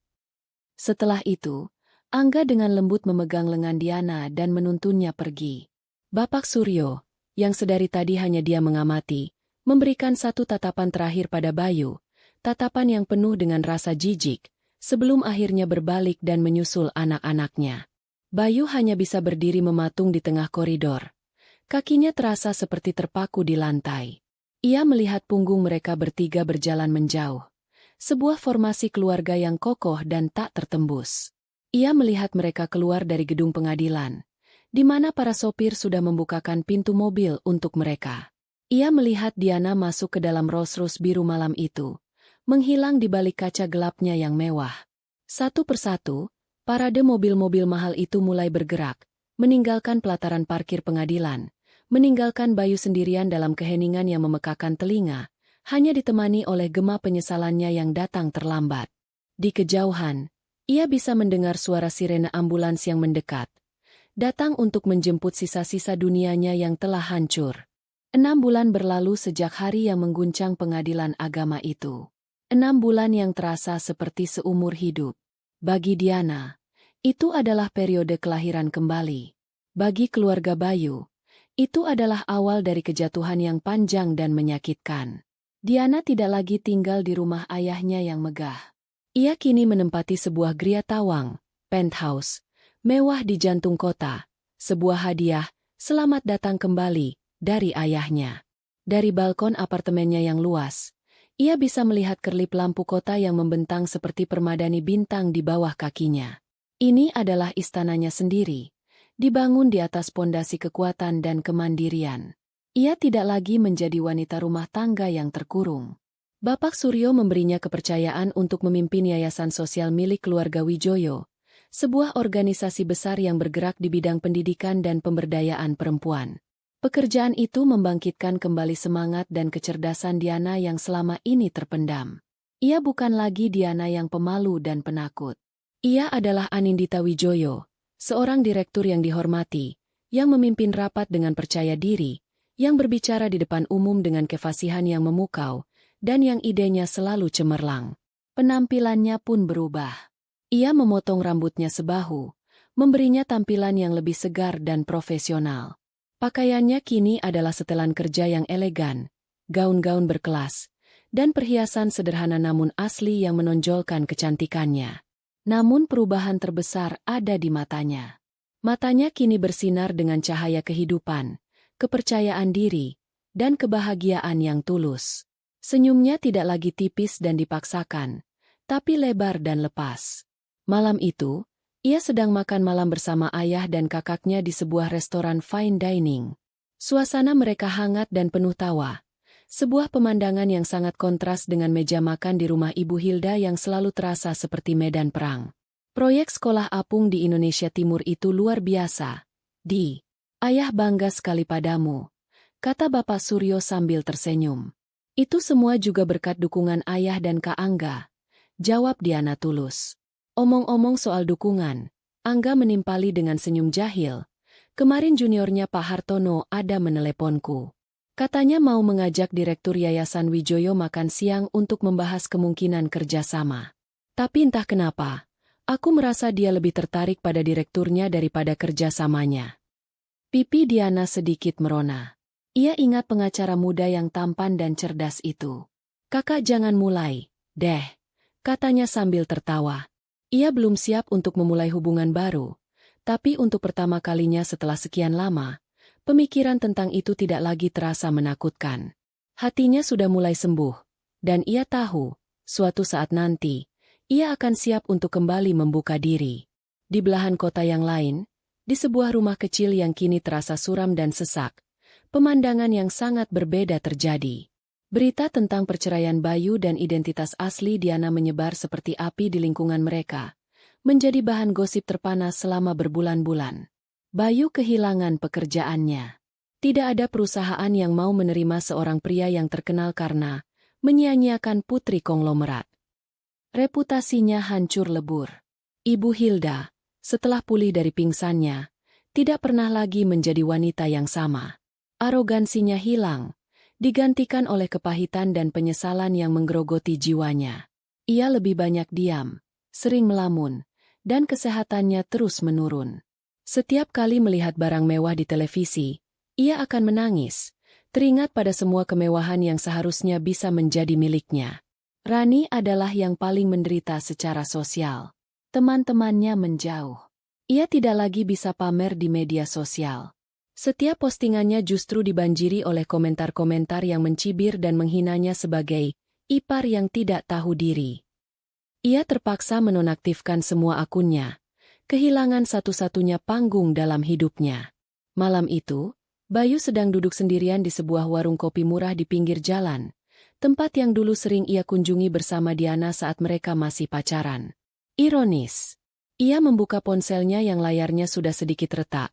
A: Setelah itu, Angga dengan lembut memegang lengan Diana dan menuntunnya pergi. Bapak Suryo, yang sedari tadi hanya dia mengamati, memberikan satu tatapan terakhir pada Bayu, tatapan yang penuh dengan rasa jijik, sebelum akhirnya berbalik dan menyusul anak-anaknya. Bayu hanya bisa berdiri mematung di tengah koridor. Kakinya terasa seperti terpaku di lantai. Ia melihat punggung mereka bertiga berjalan menjauh. Sebuah formasi keluarga yang kokoh dan tak tertembus. Ia melihat mereka keluar dari gedung pengadilan, di mana para sopir sudah membukakan pintu mobil untuk mereka. Ia melihat Diana masuk ke dalam Rolls-Royce biru malam itu, menghilang di balik kaca gelapnya yang mewah. Satu persatu, parade mobil-mobil mahal itu mulai bergerak, meninggalkan pelataran parkir pengadilan, meninggalkan Bayu sendirian dalam keheningan yang memekakan telinga, hanya ditemani oleh gema penyesalannya yang datang terlambat. Di kejauhan, ia bisa mendengar suara sirene ambulans yang mendekat, datang untuk menjemput sisa-sisa dunianya yang telah hancur. 6 bulan berlalu sejak hari yang mengguncang pengadilan agama itu. 6 bulan yang terasa seperti seumur hidup. Bagi Diana, itu adalah periode kelahiran kembali. Bagi keluarga Bayu, itu adalah awal dari kejatuhan yang panjang dan menyakitkan. Diana tidak lagi tinggal di rumah ayahnya yang megah. Ia kini menempati sebuah gria tawang, penthouse, mewah di jantung kota, sebuah hadiah, selamat datang kembali, dari ayahnya. Dari balkon apartemennya yang luas, ia bisa melihat kerlip lampu kota yang membentang seperti permadani bintang di bawah kakinya. Ini adalah istananya sendiri, dibangun di atas pondasi kekuatan dan kemandirian. Ia tidak lagi menjadi wanita rumah tangga yang terkurung. Bapak Suryo memberinya kepercayaan untuk memimpin yayasan sosial milik keluarga Wijoyo, sebuah organisasi besar yang bergerak di bidang pendidikan dan pemberdayaan perempuan. Pekerjaan itu membangkitkan kembali semangat dan kecerdasan Diana yang selama ini terpendam. Ia bukan lagi Diana yang pemalu dan penakut. Ia adalah Anindita Wijoyo, seorang direktur yang dihormati, yang memimpin rapat dengan percaya diri, yang berbicara di depan umum dengan kefasihan yang memukau, dan yang idenya selalu cemerlang. Penampilannya pun berubah. Ia memotong rambutnya sebahu, memberinya tampilan yang lebih segar dan profesional. Pakaiannya kini adalah setelan kerja yang elegan, gaun-gaun berkelas, dan perhiasan sederhana namun asli yang menonjolkan kecantikannya. Namun perubahan terbesar ada di matanya. Matanya kini bersinar dengan cahaya kehidupan, kepercayaan diri, dan kebahagiaan yang tulus. Senyumnya tidak lagi tipis dan dipaksakan, tapi lebar dan lepas. Malam itu, ia sedang makan malam bersama ayah dan kakaknya di sebuah restoran fine dining. Suasana mereka hangat dan penuh tawa. Sebuah pemandangan yang sangat kontras dengan meja makan di rumah Ibu Hilda yang selalu terasa seperti medan perang. Proyek sekolah apung di Indonesia Timur itu luar biasa. Ayah bangga sekali padamu, kata Bapak Suryo sambil tersenyum. Itu semua juga berkat dukungan ayah dan Kak Angga, jawab Diana tulus. Omong-omong soal dukungan, Angga menimpali dengan senyum jahil. Kemarin juniornya Pak Hartono ada meneleponku. Katanya mau mengajak Direktur Yayasan Wijoyo makan siang untuk membahas kemungkinan kerjasama. Tapi entah kenapa, aku merasa dia lebih tertarik pada direkturnya daripada kerjasamanya. Pipi Diana sedikit merona. Ia ingat pengacara muda yang tampan dan cerdas itu. Kakak jangan mulai, deh, katanya sambil tertawa. Ia belum siap untuk memulai hubungan baru, tapi untuk pertama kalinya setelah sekian lama, pemikiran tentang itu tidak lagi terasa menakutkan. Hatinya sudah mulai sembuh, dan ia tahu, suatu saat nanti, ia akan siap untuk kembali membuka diri. Di belahan kota yang lain, di sebuah rumah kecil yang kini terasa suram dan sesak, pemandangan yang sangat berbeda terjadi. Berita tentang perceraian Bayu dan identitas asli Diana menyebar seperti api di lingkungan mereka, menjadi bahan gosip terpanas selama berbulan-bulan. Bayu kehilangan pekerjaannya. Tidak ada perusahaan yang mau menerima seorang pria yang terkenal karena menyia-nyiakan putri konglomerat. Reputasinya hancur lebur. Ibu Hilda, setelah pulih dari pingsannya, tidak pernah lagi menjadi wanita yang sama. Arogansinya hilang, digantikan oleh kepahitan dan penyesalan yang menggerogoti jiwanya. Ia lebih banyak diam, sering melamun, dan kesehatannya terus menurun. Setiap kali melihat barang mewah di televisi, ia akan menangis, Teringat pada semua kemewahan yang seharusnya bisa menjadi miliknya. Rani adalah yang paling menderita secara sosial. Teman-temannya menjauh. Ia tidak lagi bisa pamer di media sosial. Setiap postingannya justru dibanjiri oleh komentar-komentar yang mencibir dan menghinanya sebagai ipar yang tidak tahu diri. Ia terpaksa menonaktifkan semua akunnya, kehilangan satu-satunya panggung dalam hidupnya. Malam itu, Bayu sedang duduk sendirian di sebuah warung kopi murah di pinggir jalan, tempat yang dulu sering ia kunjungi bersama Diana saat mereka masih pacaran. Ironis, ia membuka ponselnya yang layarnya sudah sedikit retak,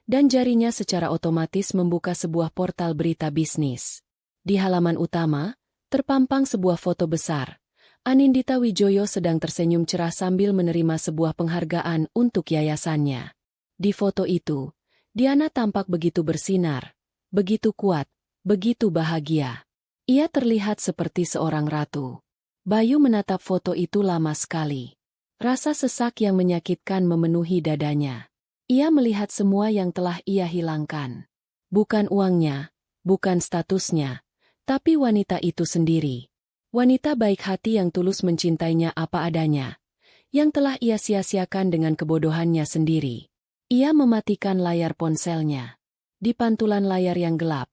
A: dan jarinya secara otomatis membuka sebuah portal berita bisnis. Di halaman utama, terpampang sebuah foto besar. Anindita Wijoyo sedang tersenyum cerah sambil menerima sebuah penghargaan untuk yayasannya. Di foto itu, Diana tampak begitu bersinar, begitu kuat, begitu bahagia. Ia terlihat seperti seorang ratu. Bayu menatap foto itu lama sekali. Rasa sesak yang menyakitkan memenuhi dadanya. Ia melihat semua yang telah ia hilangkan. Bukan uangnya, bukan statusnya, tapi wanita itu sendiri. Wanita baik hati yang tulus mencintainya apa adanya, yang telah ia sia-siakan dengan kebodohannya sendiri. Ia mematikan layar ponselnya. Di pantulan layar yang gelap,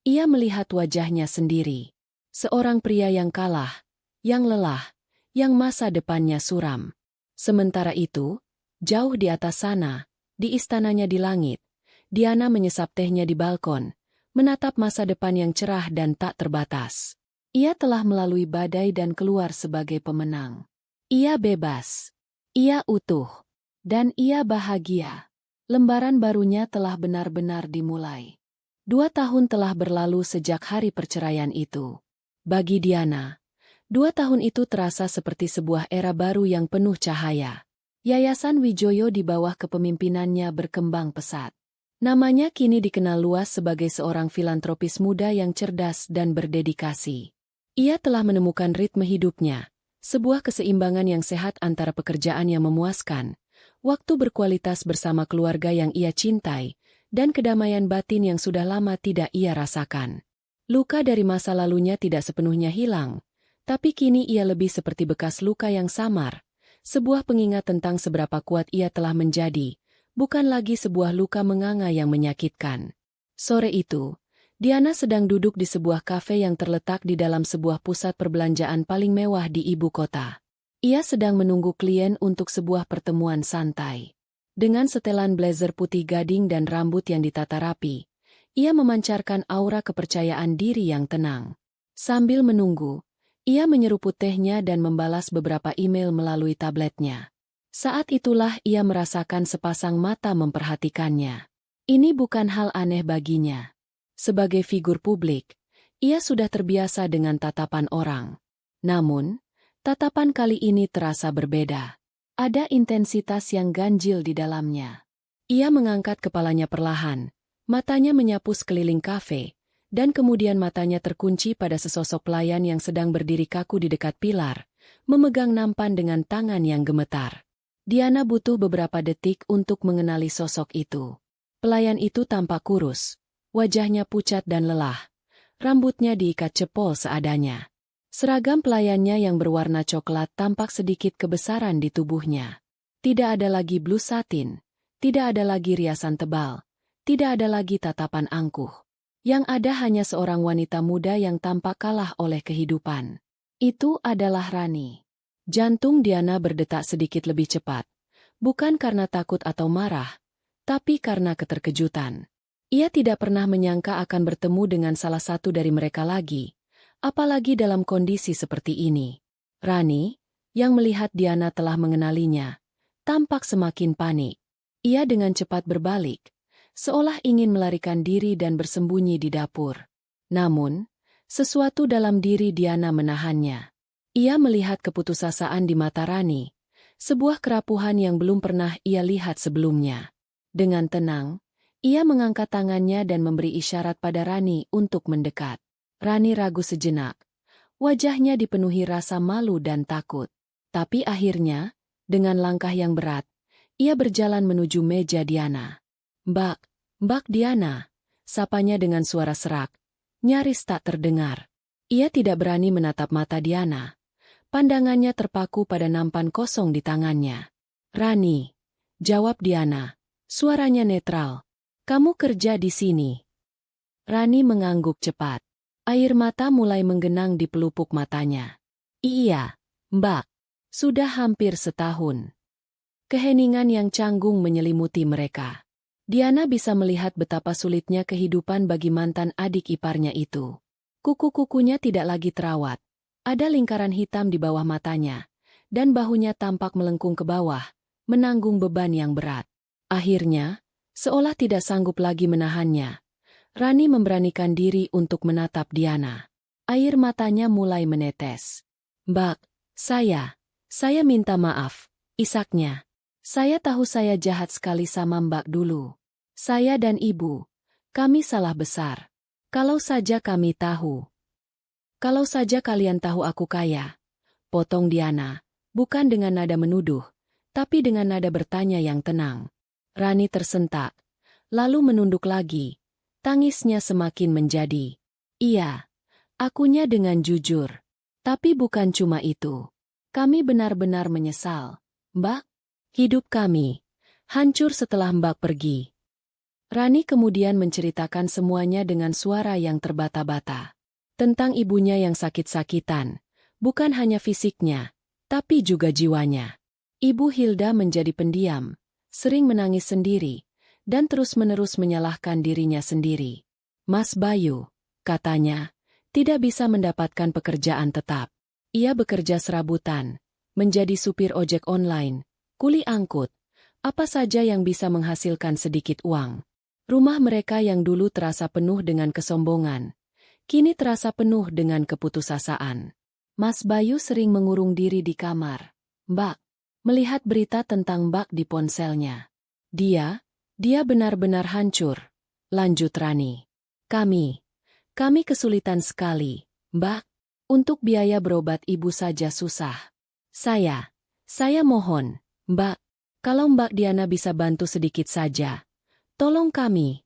A: ia melihat wajahnya sendiri. Seorang pria yang kalah, yang lelah, yang masa depannya suram. Sementara itu, jauh di atas sana, di istananya di langit, Diana menyesap tehnya di balkon, menatap masa depan yang cerah dan tak terbatas. Ia telah melalui badai dan keluar sebagai pemenang. Ia bebas. Ia utuh. Dan ia bahagia. Lembaran barunya telah benar-benar dimulai. 2 tahun telah berlalu sejak hari perceraian itu. Bagi Diana, 2 tahun itu terasa seperti sebuah era baru yang penuh cahaya. Yayasan Wijoyo di bawah kepemimpinannya berkembang pesat. Namanya kini dikenal luas sebagai seorang filantropis muda yang cerdas dan berdedikasi. Ia telah menemukan ritme hidupnya, sebuah keseimbangan yang sehat antara pekerjaan yang memuaskan, waktu berkualitas bersama keluarga yang ia cintai, dan kedamaian batin yang sudah lama tidak ia rasakan. Luka dari masa lalunya tidak sepenuhnya hilang, tapi kini ia lebih seperti bekas luka yang samar, sebuah pengingat tentang seberapa kuat ia telah menjadi, bukan lagi sebuah luka menganga yang menyakitkan. Sore itu, Diana sedang duduk di sebuah kafe yang terletak di dalam sebuah pusat perbelanjaan paling mewah di ibu kota. Ia sedang menunggu klien untuk sebuah pertemuan santai. Dengan setelan blazer putih gading dan rambut yang ditata rapi, ia memancarkan aura kepercayaan diri yang tenang. Sambil menunggu, ia menyeruput tehnya dan membalas beberapa email melalui tabletnya. Saat itulah ia merasakan sepasang mata memperhatikannya. Ini bukan hal aneh baginya. Sebagai figur publik, ia sudah terbiasa dengan tatapan orang. Namun, tatapan kali ini terasa berbeda. Ada intensitas yang ganjil di dalamnya. Ia mengangkat kepalanya perlahan, matanya menyapu sekeliling kafe, dan kemudian matanya terkunci pada sesosok pelayan yang sedang berdiri kaku di dekat pilar, memegang nampan dengan tangan yang gemetar. Diana butuh beberapa detik untuk mengenali sosok itu. Pelayan itu tampak kurus, wajahnya pucat dan lelah, rambutnya diikat cepol seadanya. Seragam pelayannya yang berwarna coklat tampak sedikit kebesaran di tubuhnya. Tidak ada lagi blus satin, tidak ada lagi riasan tebal, tidak ada lagi tatapan angkuh. Yang ada hanya seorang wanita muda yang tampak kalah oleh kehidupan. Itu adalah Rani. Jantung Diana berdetak sedikit lebih cepat, bukan karena takut atau marah, tapi karena keterkejutan. Ia tidak pernah menyangka akan bertemu dengan salah satu dari mereka lagi. Apalagi dalam kondisi seperti ini. Rani, yang melihat Diana telah mengenalinya, tampak semakin panik. Ia dengan cepat berbalik, seolah ingin melarikan diri dan bersembunyi di dapur. Namun, sesuatu dalam diri Diana menahannya. Ia melihat keputusasaan di mata Rani, sebuah kerapuhan yang belum pernah ia lihat sebelumnya. Dengan tenang, ia mengangkat tangannya dan memberi isyarat pada Rani untuk mendekat. Rani ragu sejenak. Wajahnya dipenuhi rasa malu dan takut. Tapi akhirnya, dengan langkah yang berat, ia berjalan menuju meja Diana. Mbak Diana, sapanya dengan suara serak, nyaris tak terdengar. Ia tidak berani menatap mata Diana. Pandangannya terpaku pada nampan kosong di tangannya. "Rani," jawab Diana. Suaranya netral. "Kamu kerja di sini?" Rani mengangguk cepat. Air mata mulai menggenang di pelupuk matanya. "Iya, Mbak. Sudah hampir setahun." Keheningan yang canggung menyelimuti mereka. Diana bisa melihat betapa sulitnya kehidupan bagi mantan adik iparnya itu. Kuku-kukunya tidak lagi terawat. Ada lingkaran hitam di bawah matanya, dan bahunya tampak melengkung ke bawah, menanggung beban yang berat. Akhirnya, seolah tidak sanggup lagi menahannya, Rani memberanikan diri untuk menatap Diana. Air matanya mulai menetes. "Mbak, saya minta maaf," isaknya. "Saya tahu saya jahat sekali sama Mbak dulu. Saya dan Ibu, kami salah besar. Kalau saja kami tahu. Kalau saja kalian tahu aku kaya." Potong Diana, bukan dengan nada menuduh, tapi dengan nada bertanya yang tenang. Rani tersentak, lalu menunduk lagi. Tangisnya semakin menjadi. "Iya, akunya dengan jujur. Tapi bukan cuma itu. Kami benar-benar menyesal, Mbak. Hidup kami hancur setelah Mbak pergi." Rani kemudian menceritakan semuanya dengan suara yang terbata-bata. Tentang ibunya yang sakit-sakitan, bukan hanya fisiknya, tapi juga jiwanya. Ibu Hilda menjadi pendiam, sering menangis sendiri, dan terus-menerus menyalahkan dirinya sendiri. "Mas Bayu," katanya, "tidak bisa mendapatkan pekerjaan tetap. Ia bekerja serabutan, menjadi supir ojek online, kuli angkut, apa saja yang bisa menghasilkan sedikit uang. Rumah mereka yang dulu terasa penuh dengan kesombongan, kini terasa penuh dengan keputusasaan." Mas Bayu sering mengurung diri di kamar. "Mbak," melihat berita tentang Mbak di ponselnya. Dia benar-benar hancur," lanjut Rani. Kami kesulitan sekali, Mbak. Untuk biaya berobat Ibu saja susah. Saya mohon, Mbak, kalau Mbak Diana bisa bantu sedikit saja. Tolong kami."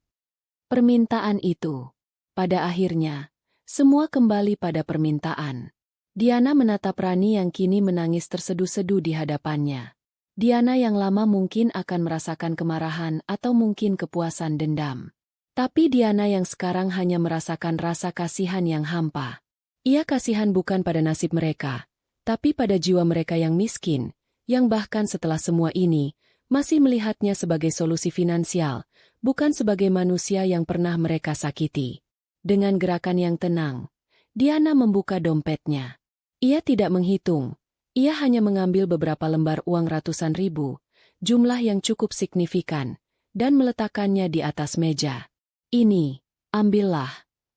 A: Permintaan itu. Pada akhirnya, semua kembali pada permintaan. Diana menatap Rani yang kini menangis terseduh-seduh di hadapannya. Diana yang lama mungkin akan merasakan kemarahan atau mungkin kepuasan dendam. Tapi Diana yang sekarang hanya merasakan rasa kasihan yang hampa. Ia kasihan bukan pada nasib mereka, tapi pada jiwa mereka yang miskin, yang bahkan setelah semua ini, masih melihatnya sebagai solusi finansial, bukan sebagai manusia yang pernah mereka sakiti. Dengan gerakan yang tenang, Diana membuka dompetnya. Ia tidak menghitung. Ia hanya mengambil beberapa lembar uang ratusan ribu, jumlah yang cukup signifikan, dan meletakkannya di atas meja. "Ini, ambillah,"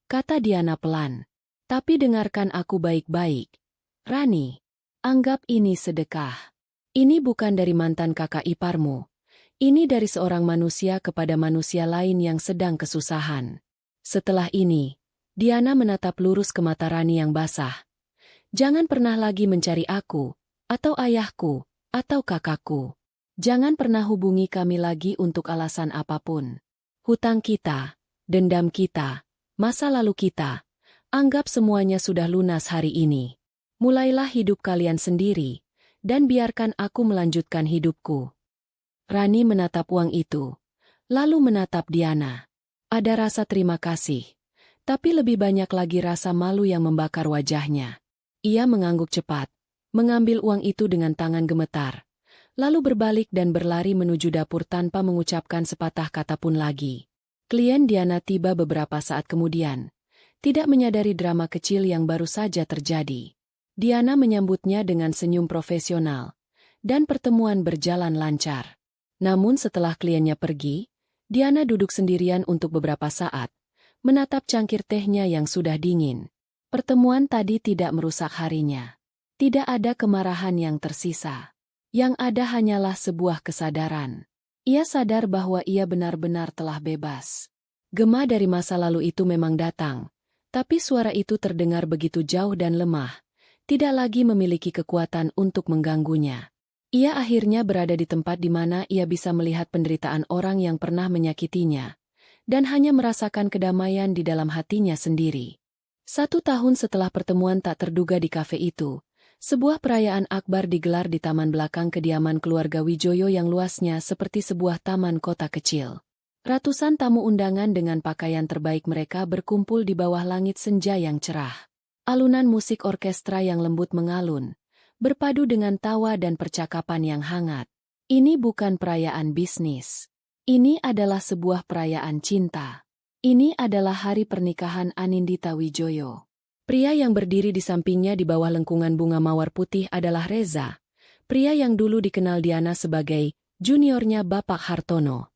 A: kata Diana pelan. "Tapi dengarkan aku baik-baik. Rani, anggap ini sedekah. Ini bukan dari mantan kakak iparmu. Ini dari seorang manusia kepada manusia lain yang sedang kesusahan." Setelah ini, Diana menatap lurus ke mata Rani yang basah. "Jangan pernah lagi mencari aku, atau ayahku, atau kakakku. Jangan pernah hubungi kami lagi untuk alasan apapun. Hutang kita, dendam kita, masa lalu kita, anggap semuanya sudah lunas hari ini. Mulailah hidup kalian sendiri, dan biarkan aku melanjutkan hidupku." Rani menatap uang itu, lalu menatap Diana. Ada rasa terima kasih, tapi lebih banyak lagi rasa malu yang membakar wajahnya. Ia mengangguk cepat, mengambil uang itu dengan tangan gemetar, lalu berbalik dan berlari menuju dapur tanpa mengucapkan sepatah kata pun lagi. Klien Diana tiba beberapa saat kemudian, tidak menyadari drama kecil yang baru saja terjadi. Diana menyambutnya dengan senyum profesional, dan pertemuan berjalan lancar. Namun setelah kliennya pergi, Diana duduk sendirian untuk beberapa saat, menatap cangkir tehnya yang sudah dingin. Pertemuan tadi tidak merusak harinya. Tidak ada kemarahan yang tersisa. Yang ada hanyalah sebuah kesadaran. Ia sadar bahwa ia benar-benar telah bebas. Gema dari masa lalu itu memang datang, tapi suara itu terdengar begitu jauh dan lemah, tidak lagi memiliki kekuatan untuk mengganggunya. Ia akhirnya berada di tempat di mana ia bisa melihat penderitaan orang yang pernah menyakitinya, dan hanya merasakan kedamaian di dalam hatinya sendiri. 1 tahun setelah pertemuan tak terduga di kafe itu, sebuah perayaan akbar digelar di taman belakang kediaman keluarga Wijoyo yang luasnya seperti sebuah taman kota kecil. Ratusan tamu undangan dengan pakaian terbaik mereka berkumpul di bawah langit senja yang cerah. Alunan musik orkestra yang lembut mengalun, berpadu dengan tawa dan percakapan yang hangat. Ini bukan perayaan bisnis. Ini adalah sebuah perayaan cinta. Ini adalah hari pernikahan Anindita Wijoyo. Pria yang berdiri di sampingnya di bawah lengkungan bunga mawar putih adalah Reza, pria yang dulu dikenal Diana sebagai juniornya Bapak Hartono.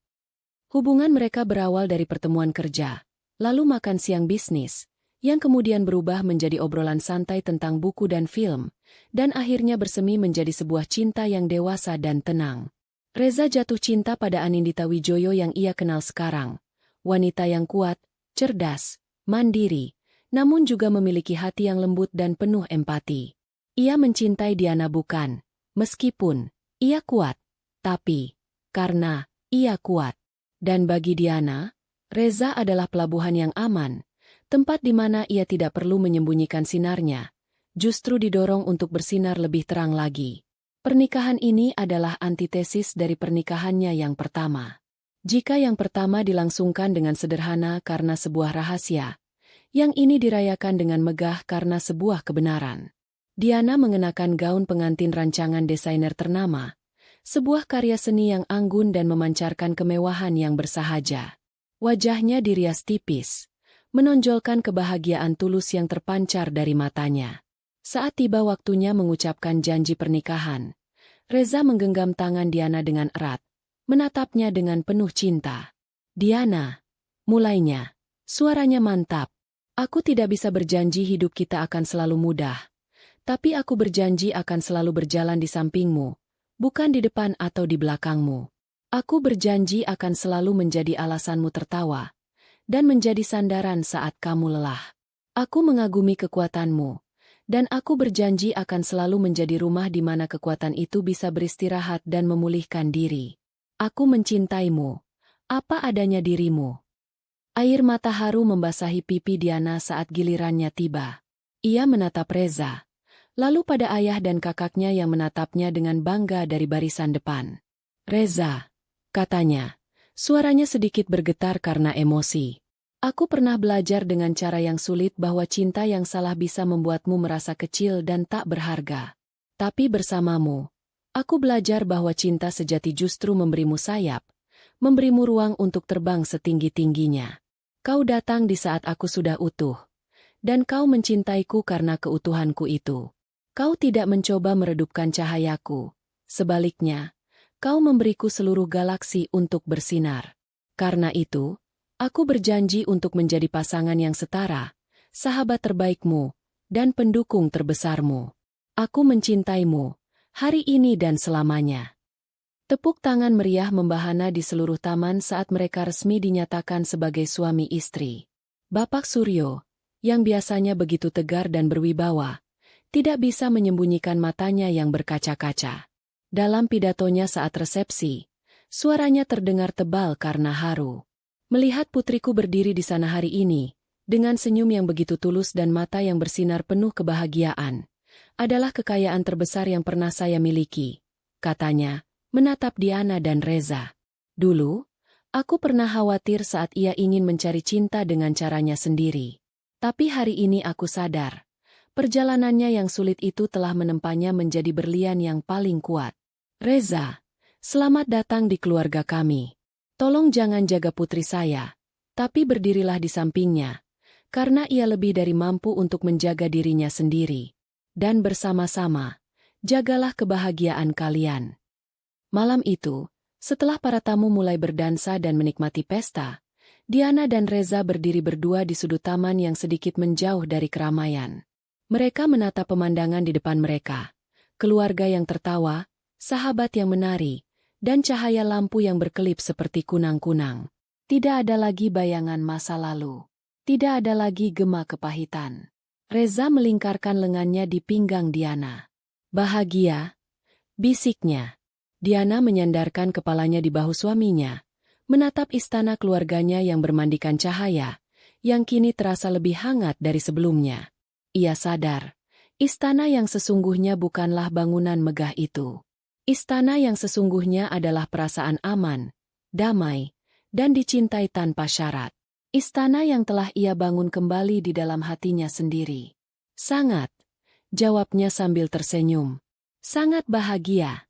A: Hubungan mereka berawal dari pertemuan kerja, lalu makan siang bisnis, yang kemudian berubah menjadi obrolan santai tentang buku dan film, dan akhirnya bersemi menjadi sebuah cinta yang dewasa dan tenang. Reza jatuh cinta pada Anindita Wijoyo yang ia kenal sekarang. Wanita yang kuat, cerdas, mandiri, namun juga memiliki hati yang lembut dan penuh empati. Ia mencintai Diana bukan, meskipun ia kuat, tapi karena ia kuat. Dan bagi Diana, Reza adalah pelabuhan yang aman, tempat di mana ia tidak perlu menyembunyikan sinarnya, justru didorong untuk bersinar lebih terang lagi. Pernikahan ini adalah antitesis dari pernikahannya yang pertama. Jika yang pertama dilangsungkan dengan sederhana karena sebuah rahasia, yang ini dirayakan dengan megah karena sebuah kebenaran. Diana mengenakan gaun pengantin rancangan desainer ternama, sebuah karya seni yang anggun dan memancarkan kemewahan yang bersahaja. Wajahnya dirias tipis, menonjolkan kebahagiaan tulus yang terpancar dari matanya. Saat tiba waktunya mengucapkan janji pernikahan, Reza menggenggam tangan Diana dengan erat, menatapnya dengan penuh cinta. Diana, mulainya, suaranya mantap. Aku tidak bisa berjanji hidup kita akan selalu mudah, tapi aku berjanji akan selalu berjalan di sampingmu, bukan di depan atau di belakangmu. Aku berjanji akan selalu menjadi alasanmu tertawa, dan menjadi sandaran saat kamu lelah. Aku mengagumi kekuatanmu, dan aku berjanji akan selalu menjadi rumah di mana kekuatan itu bisa beristirahat dan memulihkan diri. Aku mencintaimu, apa adanya dirimu. Air mata haru membasahi pipi Diana saat gilirannya tiba. Ia menatap Reza, lalu pada ayah dan kakaknya yang menatapnya dengan bangga dari barisan depan. Reza, katanya, suaranya sedikit bergetar karena emosi. Aku pernah belajar dengan cara yang sulit bahwa cinta yang salah bisa membuatmu merasa kecil dan tak berharga. Tapi bersamamu, aku belajar bahwa cinta sejati justru memberimu sayap, memberimu ruang untuk terbang setinggi-tingginya. Kau datang di saat aku sudah utuh, dan kau mencintaiku karena keutuhanku itu. Kau tidak mencoba meredupkan cahayaku, sebaliknya, kau memberiku seluruh galaksi untuk bersinar. Karena itu, aku berjanji untuk menjadi pasangan yang setara, sahabat terbaikmu, dan pendukung terbesarmu. Aku mencintaimu, hari ini dan selamanya. Tepuk tangan meriah membahana di seluruh taman saat mereka resmi dinyatakan sebagai suami istri. Bapak Suryo, yang biasanya begitu tegar dan berwibawa, tidak bisa menyembunyikan matanya yang berkaca-kaca. Dalam pidatonya saat resepsi, suaranya terdengar tebal karena haru. Melihat putriku berdiri di sana hari ini, dengan senyum yang begitu tulus dan mata yang bersinar penuh kebahagiaan, adalah kekayaan terbesar yang pernah saya miliki, katanya, menatap Diana dan Reza. Dulu, aku pernah khawatir saat ia ingin mencari cinta dengan caranya sendiri. Tapi hari ini aku sadar, perjalanannya yang sulit itu telah menempanya menjadi berlian yang paling kuat. Reza, selamat datang di keluarga kami. Tolong jangan jaga putri saya, tapi berdirilah di sampingnya, karena ia lebih dari mampu untuk menjaga dirinya sendiri. Dan bersama-sama, jagalah kebahagiaan kalian. Malam itu, setelah para tamu mulai berdansa dan menikmati pesta, Diana dan Reza berdiri berdua di sudut taman yang sedikit menjauh dari keramaian. Mereka menatap pemandangan di depan mereka, keluarga yang tertawa, sahabat yang menari, dan cahaya lampu yang berkelip seperti kunang-kunang. Tidak ada lagi bayangan masa lalu. Tidak ada lagi gema kepahitan. Reza melingkarkan lengannya di pinggang Diana. Bahagia, bisiknya. Diana menyandarkan kepalanya di bahu suaminya, menatap istana keluarganya yang bermandikan cahaya, yang kini terasa lebih hangat dari sebelumnya. Ia sadar, istana yang sesungguhnya bukanlah bangunan megah itu. Istana yang sesungguhnya adalah perasaan aman, damai, dan dicintai tanpa syarat. Istana yang telah ia bangun kembali di dalam hatinya sendiri. Sangat, jawabnya sambil tersenyum. Sangat bahagia.